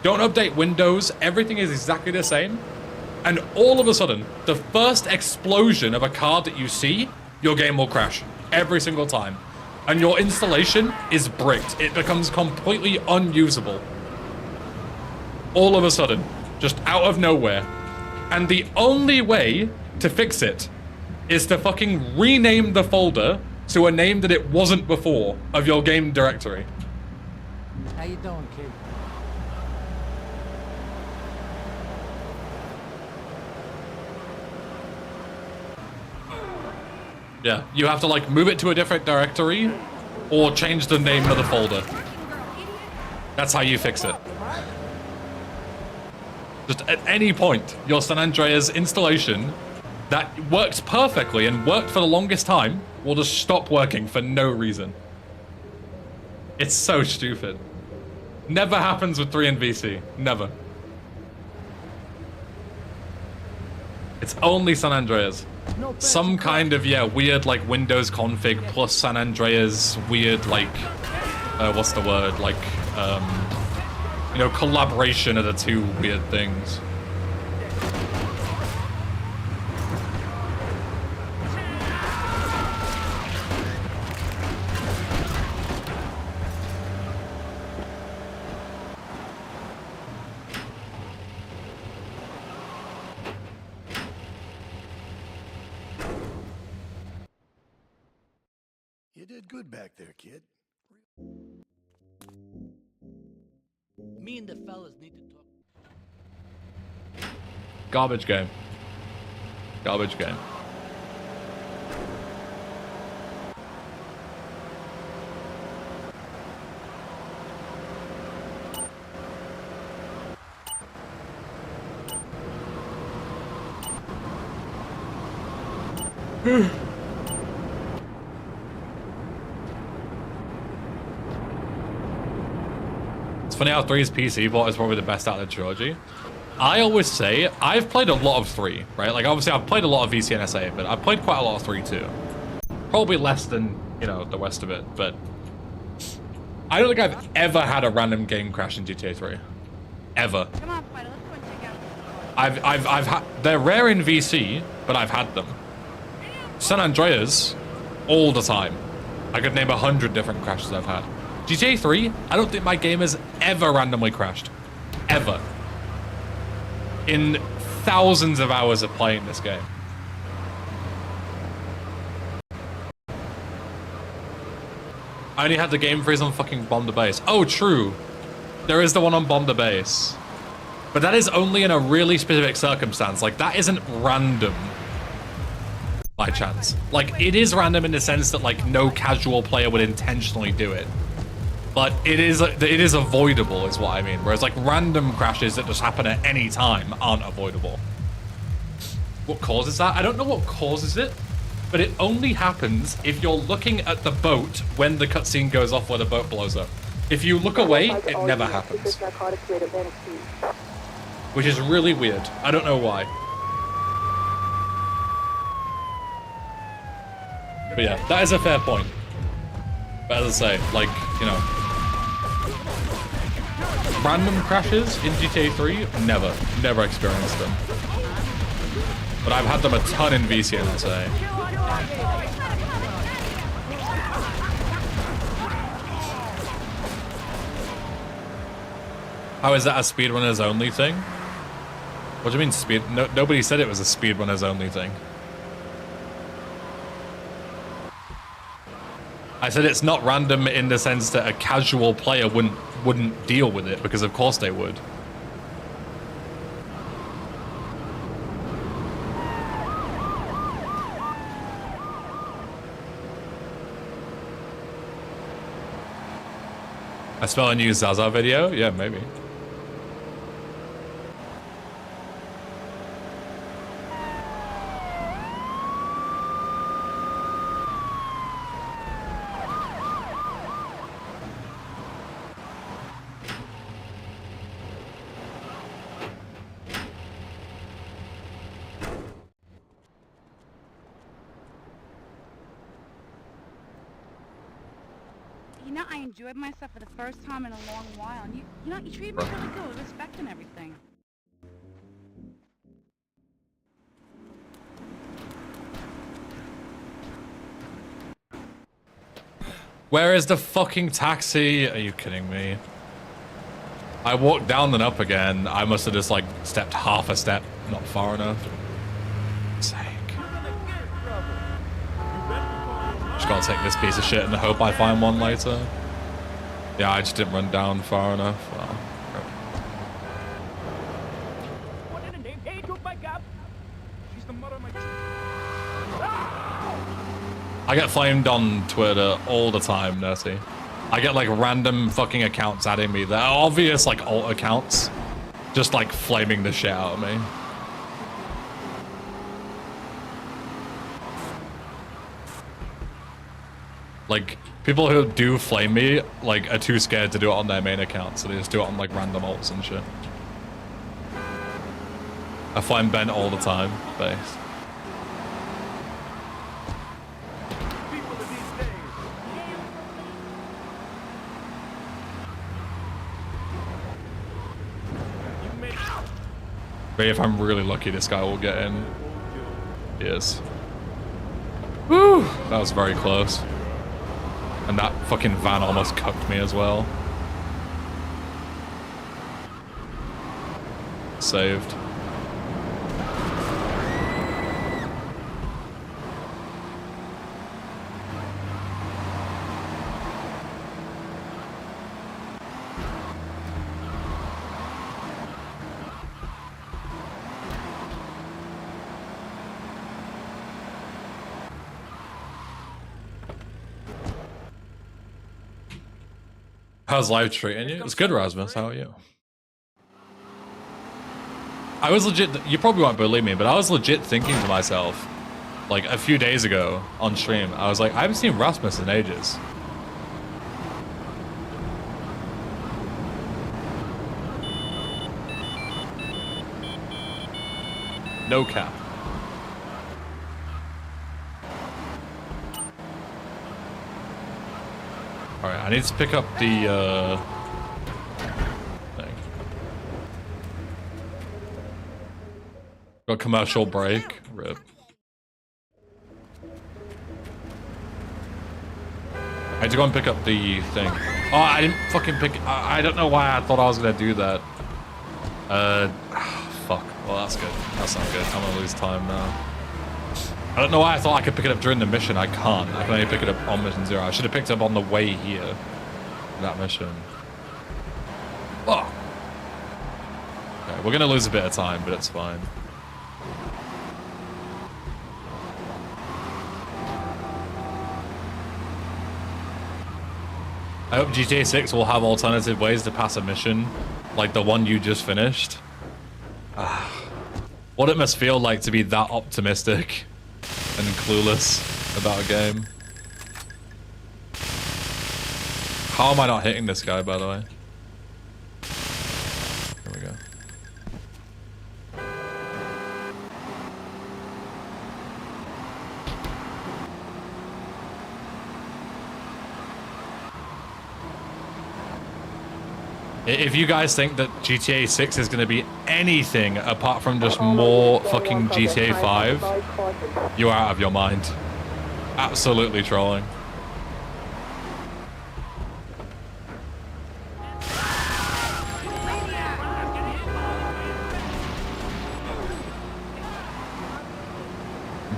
don't update Windows, everything is exactly the same, and all of a sudden, the first explosion of a card that you see, your game will crash. Every single time. And your installation is bricked. It becomes completely unusable. All of a sudden. Just out of nowhere. And the only way to fix it is to fucking rename the folder to a name that it wasn't before of your game directory. How you doing, kid? Yeah, you have to like move it to a different directory or change the name of the folder. That's how you fix it. Just at any point, your San Andreas installation that worked perfectly and worked for the longest time will just stop working for no reason. It's so stupid. Never happens with 3 and VC. Never. It's only San Andreas. Some kind of, yeah, weird, like, Windows config plus San Andreas weird, like, what's the word? Like, you know, collaboration of the two weird things. You did good back there, kid. Me and the fellas need to talk. Garbage game. Garbage game. It's funny how 3's PC port is probably the best out of the trilogy. I always say, I've played a lot of 3, right? Like, obviously, I've played a lot of VC and SA, but I've played quite a lot of 3 too. Probably less than, you know, the rest of it, but I don't think I've ever had a random game crash in GTA 3. Ever. Come on, Spider, let's go and check out. I've had, they're rare in VC, but I've had them. San Andreas, all the time. I could name 100 different crashes I've had. GTA 3, I don't think my game has ever randomly crashed. Ever. In thousands of hours of playing this game. I only had the game freeze on fucking Bomb the Base. Oh, true. There is the one on Bomb the Base. But that is only in a really specific circumstance. Like, that isn't random by chance. Like, it is random in the sense that, like, no casual player would intentionally do it. But it is avoidable is what I mean. Whereas, like, random crashes that just happen at any time aren't avoidable. What causes that? I don't know what causes it, but it only happens if you're looking at the boat when the cutscene goes off where the boat blows up. If you look away, it never happens. Which is really weird. I don't know why. But yeah, that is a fair point. But as I say, like, you know, random crashes in GTA3, never experienced them. But I've had them a ton in VCN, I'd say. How is that a speedrunners only thing? What do you mean nobody said it was a speedrunners only thing. I said it's not random in the sense that a casual player wouldn't deal with it, because of course they would. I smell a new Zaza video? Yeah, maybe. You know, I enjoyed myself for the first time in a long while, and you know, you treated me really good with respect and everything. Where is the fucking taxi? Are you kidding me? I walked down and up again. I must have just like stepped half a step, not far enough. Sake. Just gotta take this piece of shit and hope I find one later. Yeah, I just didn't run down far enough. Well, I get flamed on Twitter all the time, Nerty. I get like random fucking accounts adding me. They're obvious like alt accounts, just like flaming the shit out of me. Like, people who do flame me, like, are too scared to do it on their main account, so they just do it on, like, random alts and shit. I flame Ben all the time, base. Maybe if I'm really lucky, this guy will get in. He is. Woo! That was very close. And that fucking van almost cucked me as well. Saved. How's life treating you? It's good, Rasmus. How are you? I was legit, you probably won't believe me, but I was legit thinking to myself, like a few days ago on stream, I was like, I haven't seen Rasmus in ages. No cap. Alright, I need to pick up the, thing. Got commercial break. Rip. I had to go and pick up the thing. Oh, I didn't fucking pick... I don't know why I thought I was gonna do that. Fuck. Well, that's good. That's not good. I'm gonna lose time now. I don't know why I thought I could pick it up during the mission. I can't. I can only pick it up on mission 0. I should have picked it up on the way here. That mission. Oh. Okay, we're gonna lose a bit of time, but it's fine. I hope GTA 6 will have alternative ways to pass a mission, like the one you just finished. What it must feel like to be that optimistic and clueless about a game. How am I not hitting this guy, by the way? There we go. If you guys think that GTA 6 is going to be anything apart from just more fucking GTA 5, you're out of your mind. Absolutely trolling.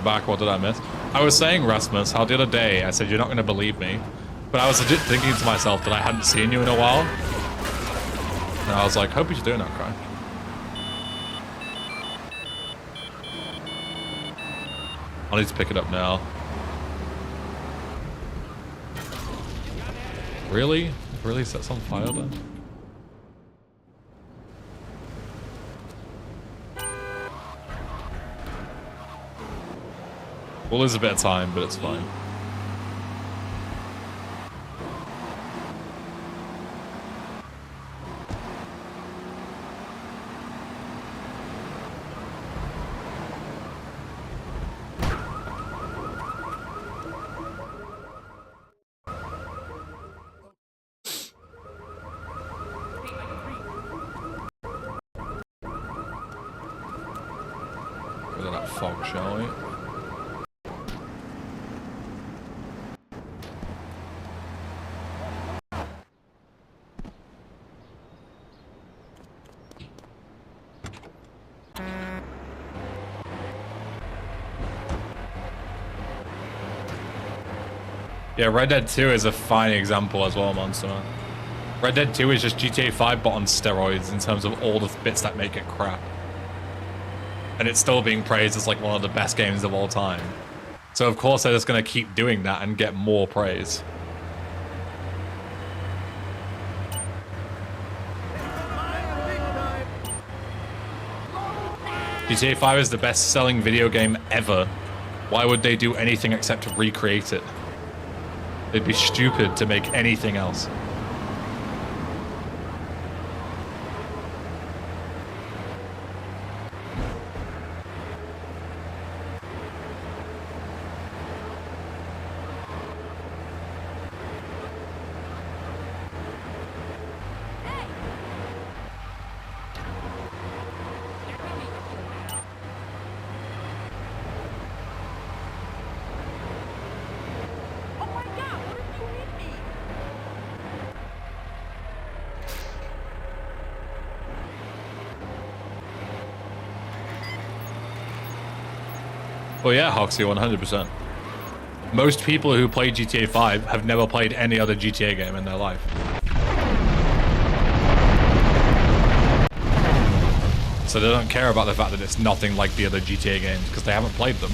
Back, what did I miss? I was saying, Rasmus, how the other day I said you're not going to believe me, but I was legit thinking to myself that I hadn't seen you in a while. And I was like, hope you're doing that, Cry. I need to pick it up now. Really? Really sets on fire then? We'll lose a bit of time, but it's fine. Rid of that fog, shall we? Yeah, Red Dead 2 is a fine example as well, Monster Man. Red Dead 2 is just GTA 5 but on steroids in terms of all the bits that make it crap. And it's still being praised as like one of the best games of all time. So of course they're just going to keep doing that and get more praise. GTA 5 is the best selling video game ever. Why would they do anything except to recreate it? They'd be stupid to make anything else. Well, yeah, Hoxie, 100%. Most people who play GTA 5 have never played any other GTA game in their life. So they don't care about the fact that it's nothing like the other GTA games because they haven't played them.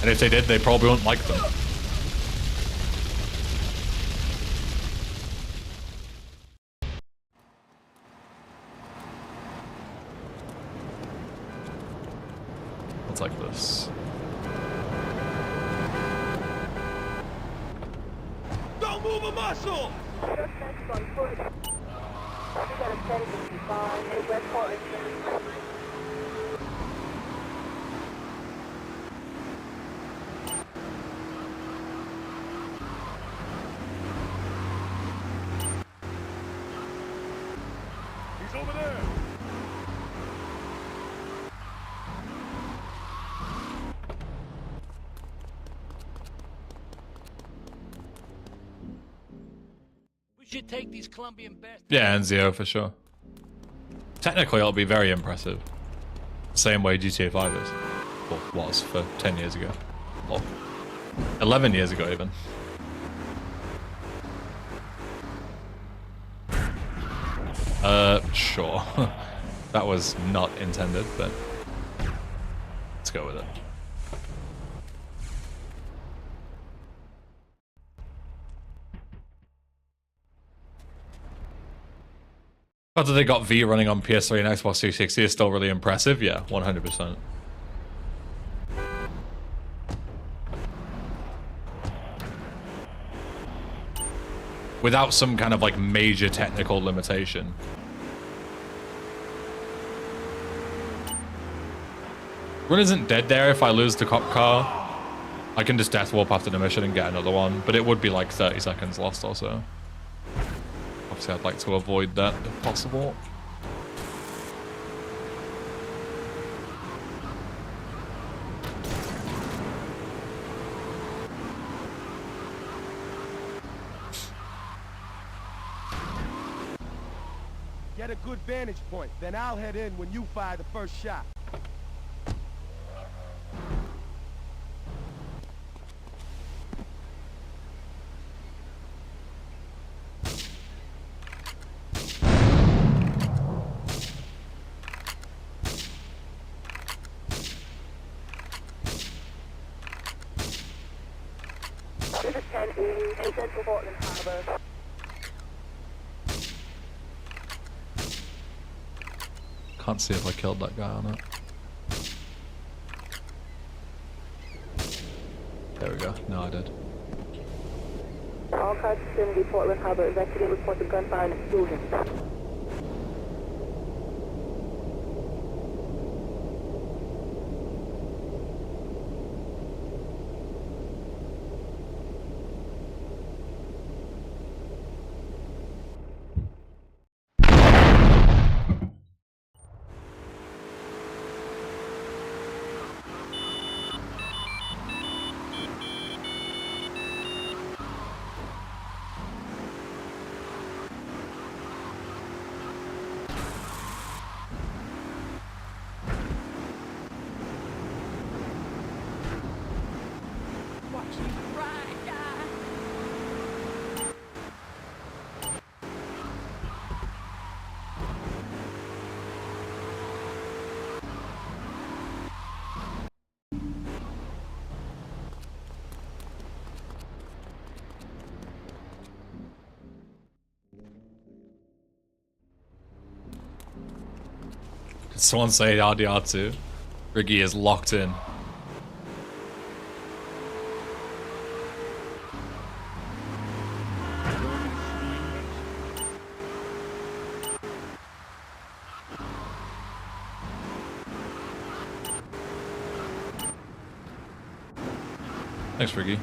And if they did, they probably wouldn't like them. It's like this. Don't move a muscle! He's over there! We should take these Colombian bastards. Yeah, Enzio for sure. Technically, it'll be very impressive. Same way GTA 5 is. Or was for 10 years ago. Or 11 years ago, even. Sure. That was not intended, but let's go with it. The fact that they got V running on PS3 and Xbox 360 is still really impressive. Yeah, 100%. Without some kind of like major technical limitation. Run isn't dead there. If I lose the cop car, I can just death warp after the mission and get another one, but it would be like 30 seconds lost or so. Obviously, I'd like to avoid that if possible. Get a good vantage point, then I'll head in when you fire the first shot. This is 10 in Central Portland Harbour. Can't see if I killed that guy or not. There we go. No, I did. All cars vicinity Portland Harbour evacuated reported gunfire and explosion. Did someone say RDR2? Riggy is locked in. Thanks, Riggy.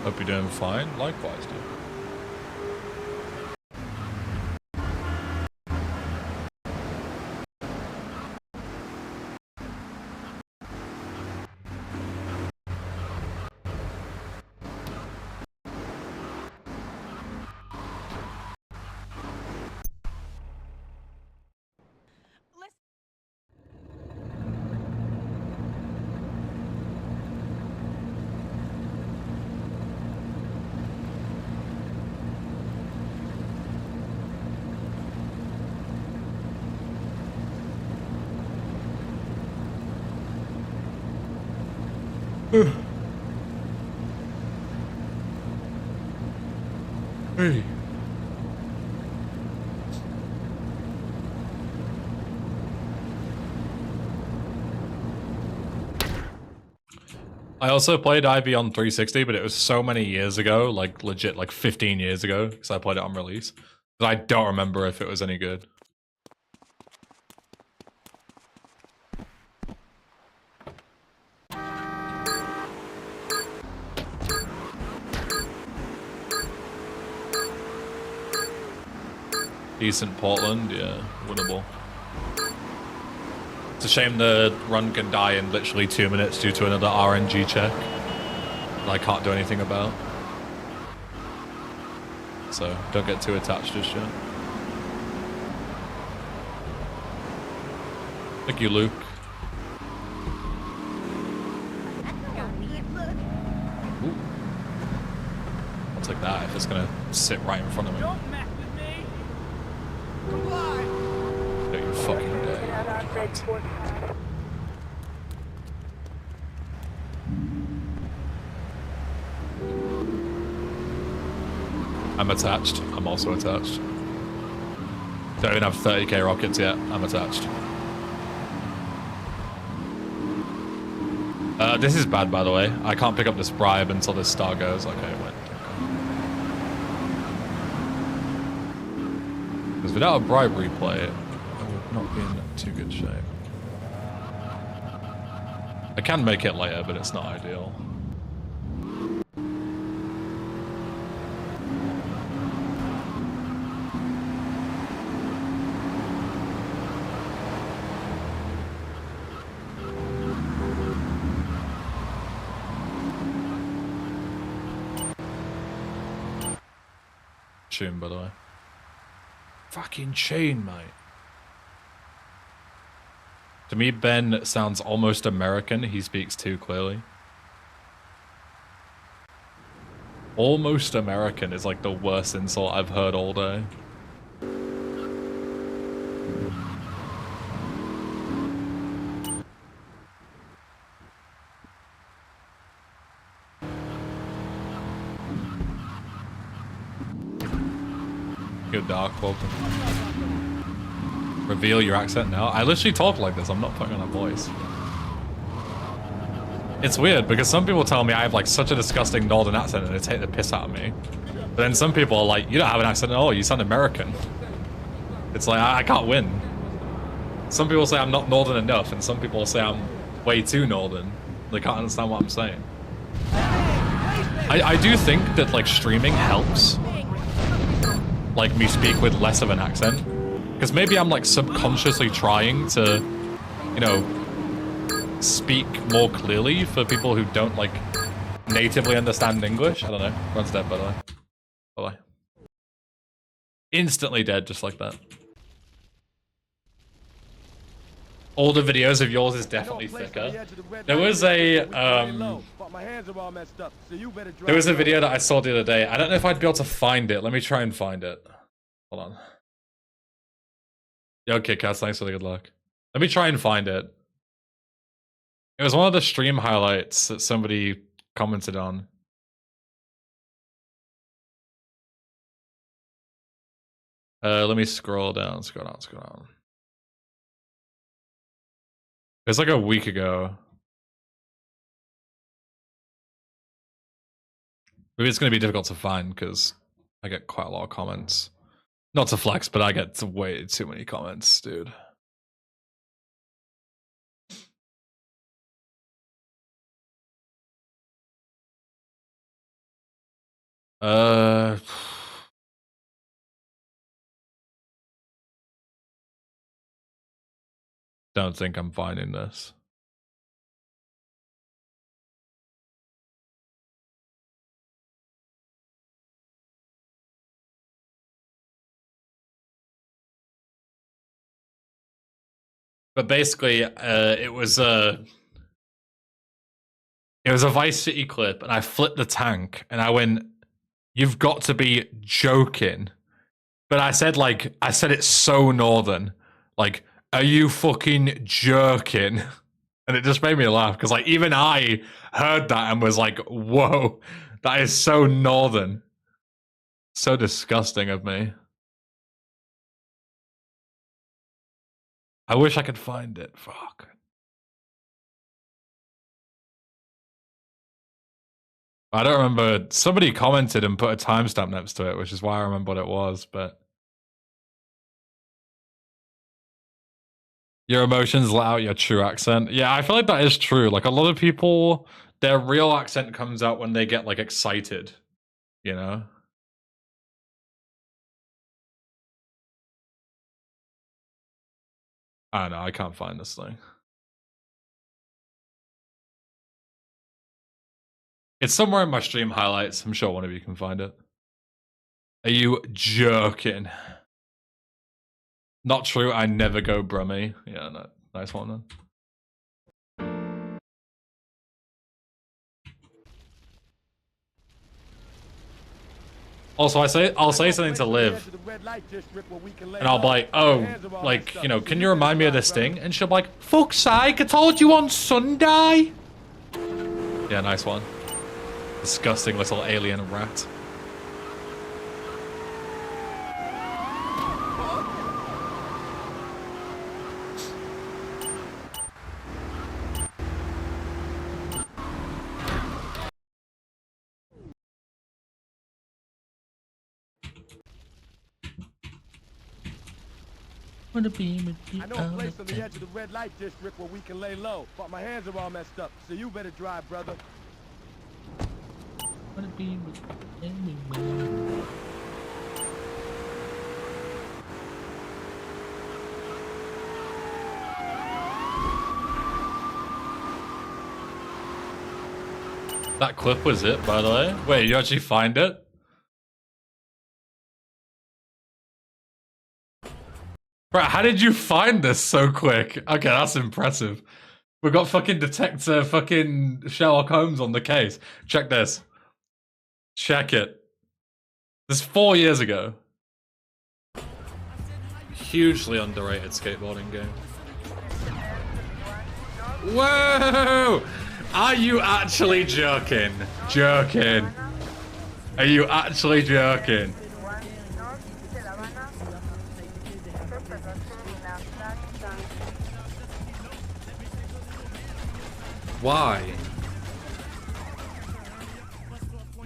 Hope you're doing fine. Likewise, dude. Hey. I also played Ivy on 360, but it was so many years ago, like legit like 15 years ago, because I played it on release, that I don't remember if it was any good. Decent Portland, yeah, winnable. It's a shame the run can die in literally 2 minutes due to another RNG check that I can't do anything about. So don't get too attached just yet. Thank you, Luke. Ooh. like that if it's gonna sit right in front of me. Don't mess with me. Comply. Don't you fucking dare. I'm attached. I'm also attached. Don't even have 30k rockets yet. I'm attached. This is bad, by the way. I can't pick up this bribe until this star goes. Okay, wait. Because without a bribe replay, I would not be in too good shape. I can make it later, but it's not ideal. Tune, by the way. Fucking chain, mate. To me, Ben sounds almost American. He speaks too clearly. Almost American is like the worst insult I've heard all day. Good dark, welcome. Reveal your accent now. I literally talk like this. I'm not putting on a voice. It's weird because some people tell me I have like such a disgusting northern accent and they take the piss out of me. But then some people are like, you don't have an accent at all. You sound American. It's like, I can't win. Some people say I'm not northern enough and some people say I'm way too northern. They can't understand what I'm saying. I do think that like streaming helps. Like me speak with less of an accent. Because maybe I'm like subconsciously trying to, you know, speak more clearly for people who don't like natively understand English. I don't know. Run's dead, by the way. Bye-bye. Instantly dead, just like that. Older videos of yours is definitely thicker. There was a video that I saw the other day. I don't know if I'd be able to find it. Let me try and find it. Hold on. Yo, KitKats, thanks for the good luck. Let me try and find it. It was one of the stream highlights that somebody commented on. Let me scroll down, scroll down, scroll down. It was like a week ago. Maybe it's going to be difficult to find because I get quite a lot of comments. Not to flex, but I get way too many comments, dude. Don't think I'm finding this. But basically, it was a Vice City clip, and I flipped the tank, and I went, "You've got to be joking!" But I said it so northern, like, "Are you fucking jerking?" And it just made me laugh because like even I heard that and was like, "Whoa, that is so northern, so disgusting of me." I wish I could find it. Fuck. I don't remember. Somebody commented and put a timestamp next to it, which is why I remember what it was, but your emotions let out your true accent. Yeah, I feel like that is true. Like a lot of people, their real accent comes out when they get like excited, you know? I don't know, I can't find this thing. It's somewhere in my stream highlights. I'm sure one of you can find it. Are you jerking? Not true, I never go brummy. Yeah, no, nice one then. Also, I'll say something to Liv, and I'll be like, oh, like, you know, can you remind me of this thing? And she'll be like, fuck's sake, I told you on Sunday. Yeah, nice one. Disgusting little alien rat. I know a place on the edge of the red light district where we can lay low, but my hands are all messed up, so you better drive, brother. That clip was it, by the way. Wait, you actually find it? Bro, how did you find this so quick? Okay, that's impressive. We've got fucking Detective fucking Sherlock Holmes on the case. Check this. Check it. This is 4 years ago. Hugely underrated skateboarding game. Whoa! Are you actually joking? Joking. Are you actually joking? Why?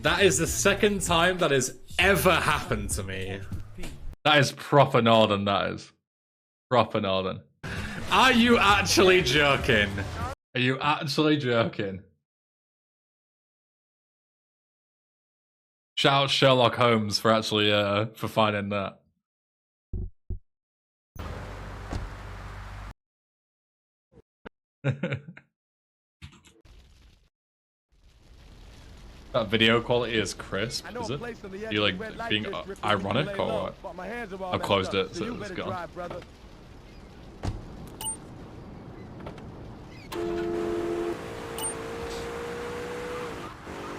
That is the second time that has ever happened to me. That is proper Northern, that is. Proper Northern. Are you actually joking? Are you actually joking? Shout out Sherlock Holmes for actually, for finding that. That video quality is crisp, is it? You like being ironic or what? I've closed it, so it's gone.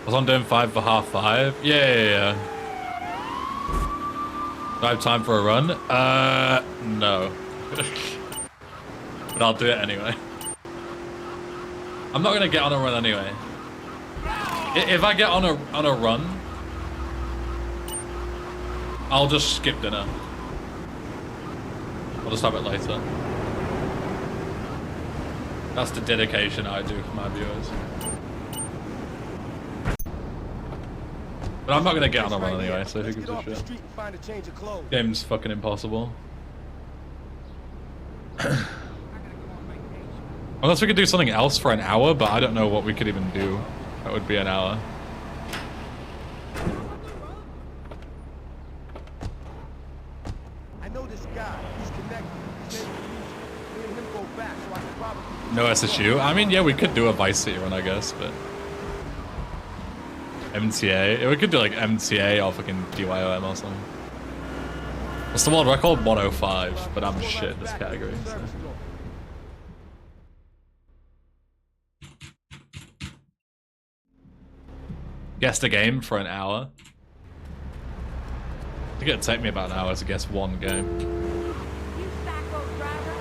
Was on doing 5 for half 5? Yeah. Do I have time for a run? No. But I'll do it anyway. I'm not gonna get on a run anyway. If I get on a run, I'll just skip dinner. I'll just have it later. That's the dedication I do for my viewers. But I'm not gonna get on a run anyway, so who gives a shit? Game's fucking impossible. Unless we could do something else for an hour, but I don't know what we could even do. That would be an hour. I know this guy. He's connected. Me and him go back, so I can probably... No SSU? I mean, yeah, we could do a Vice City run, I guess, but... MTA? Yeah, we could do like MTA or fucking DYOM or something. What's the world record? 105, but I'm shit in this category, so. Guess the game for an hour. I think it'd take me about an hour to guess one game. You sacco driver.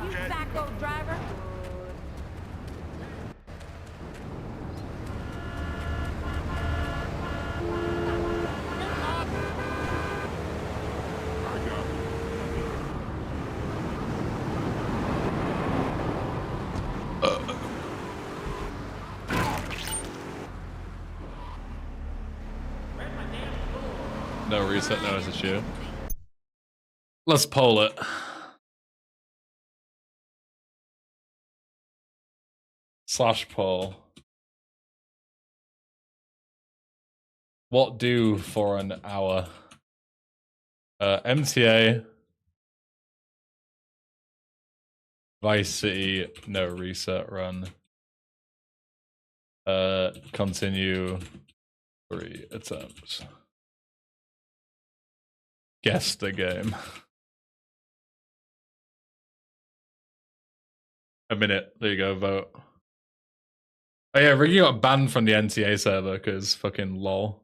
You sacco driver. No reset, no SSU. Let's poll it. Slash poll. What do for an hour? MTA. Vice City, no reset run. Continue 3 attempts. Guess the game. A minute. There you go, vote. Oh yeah, Ricky got banned from the NTA server because fucking lol.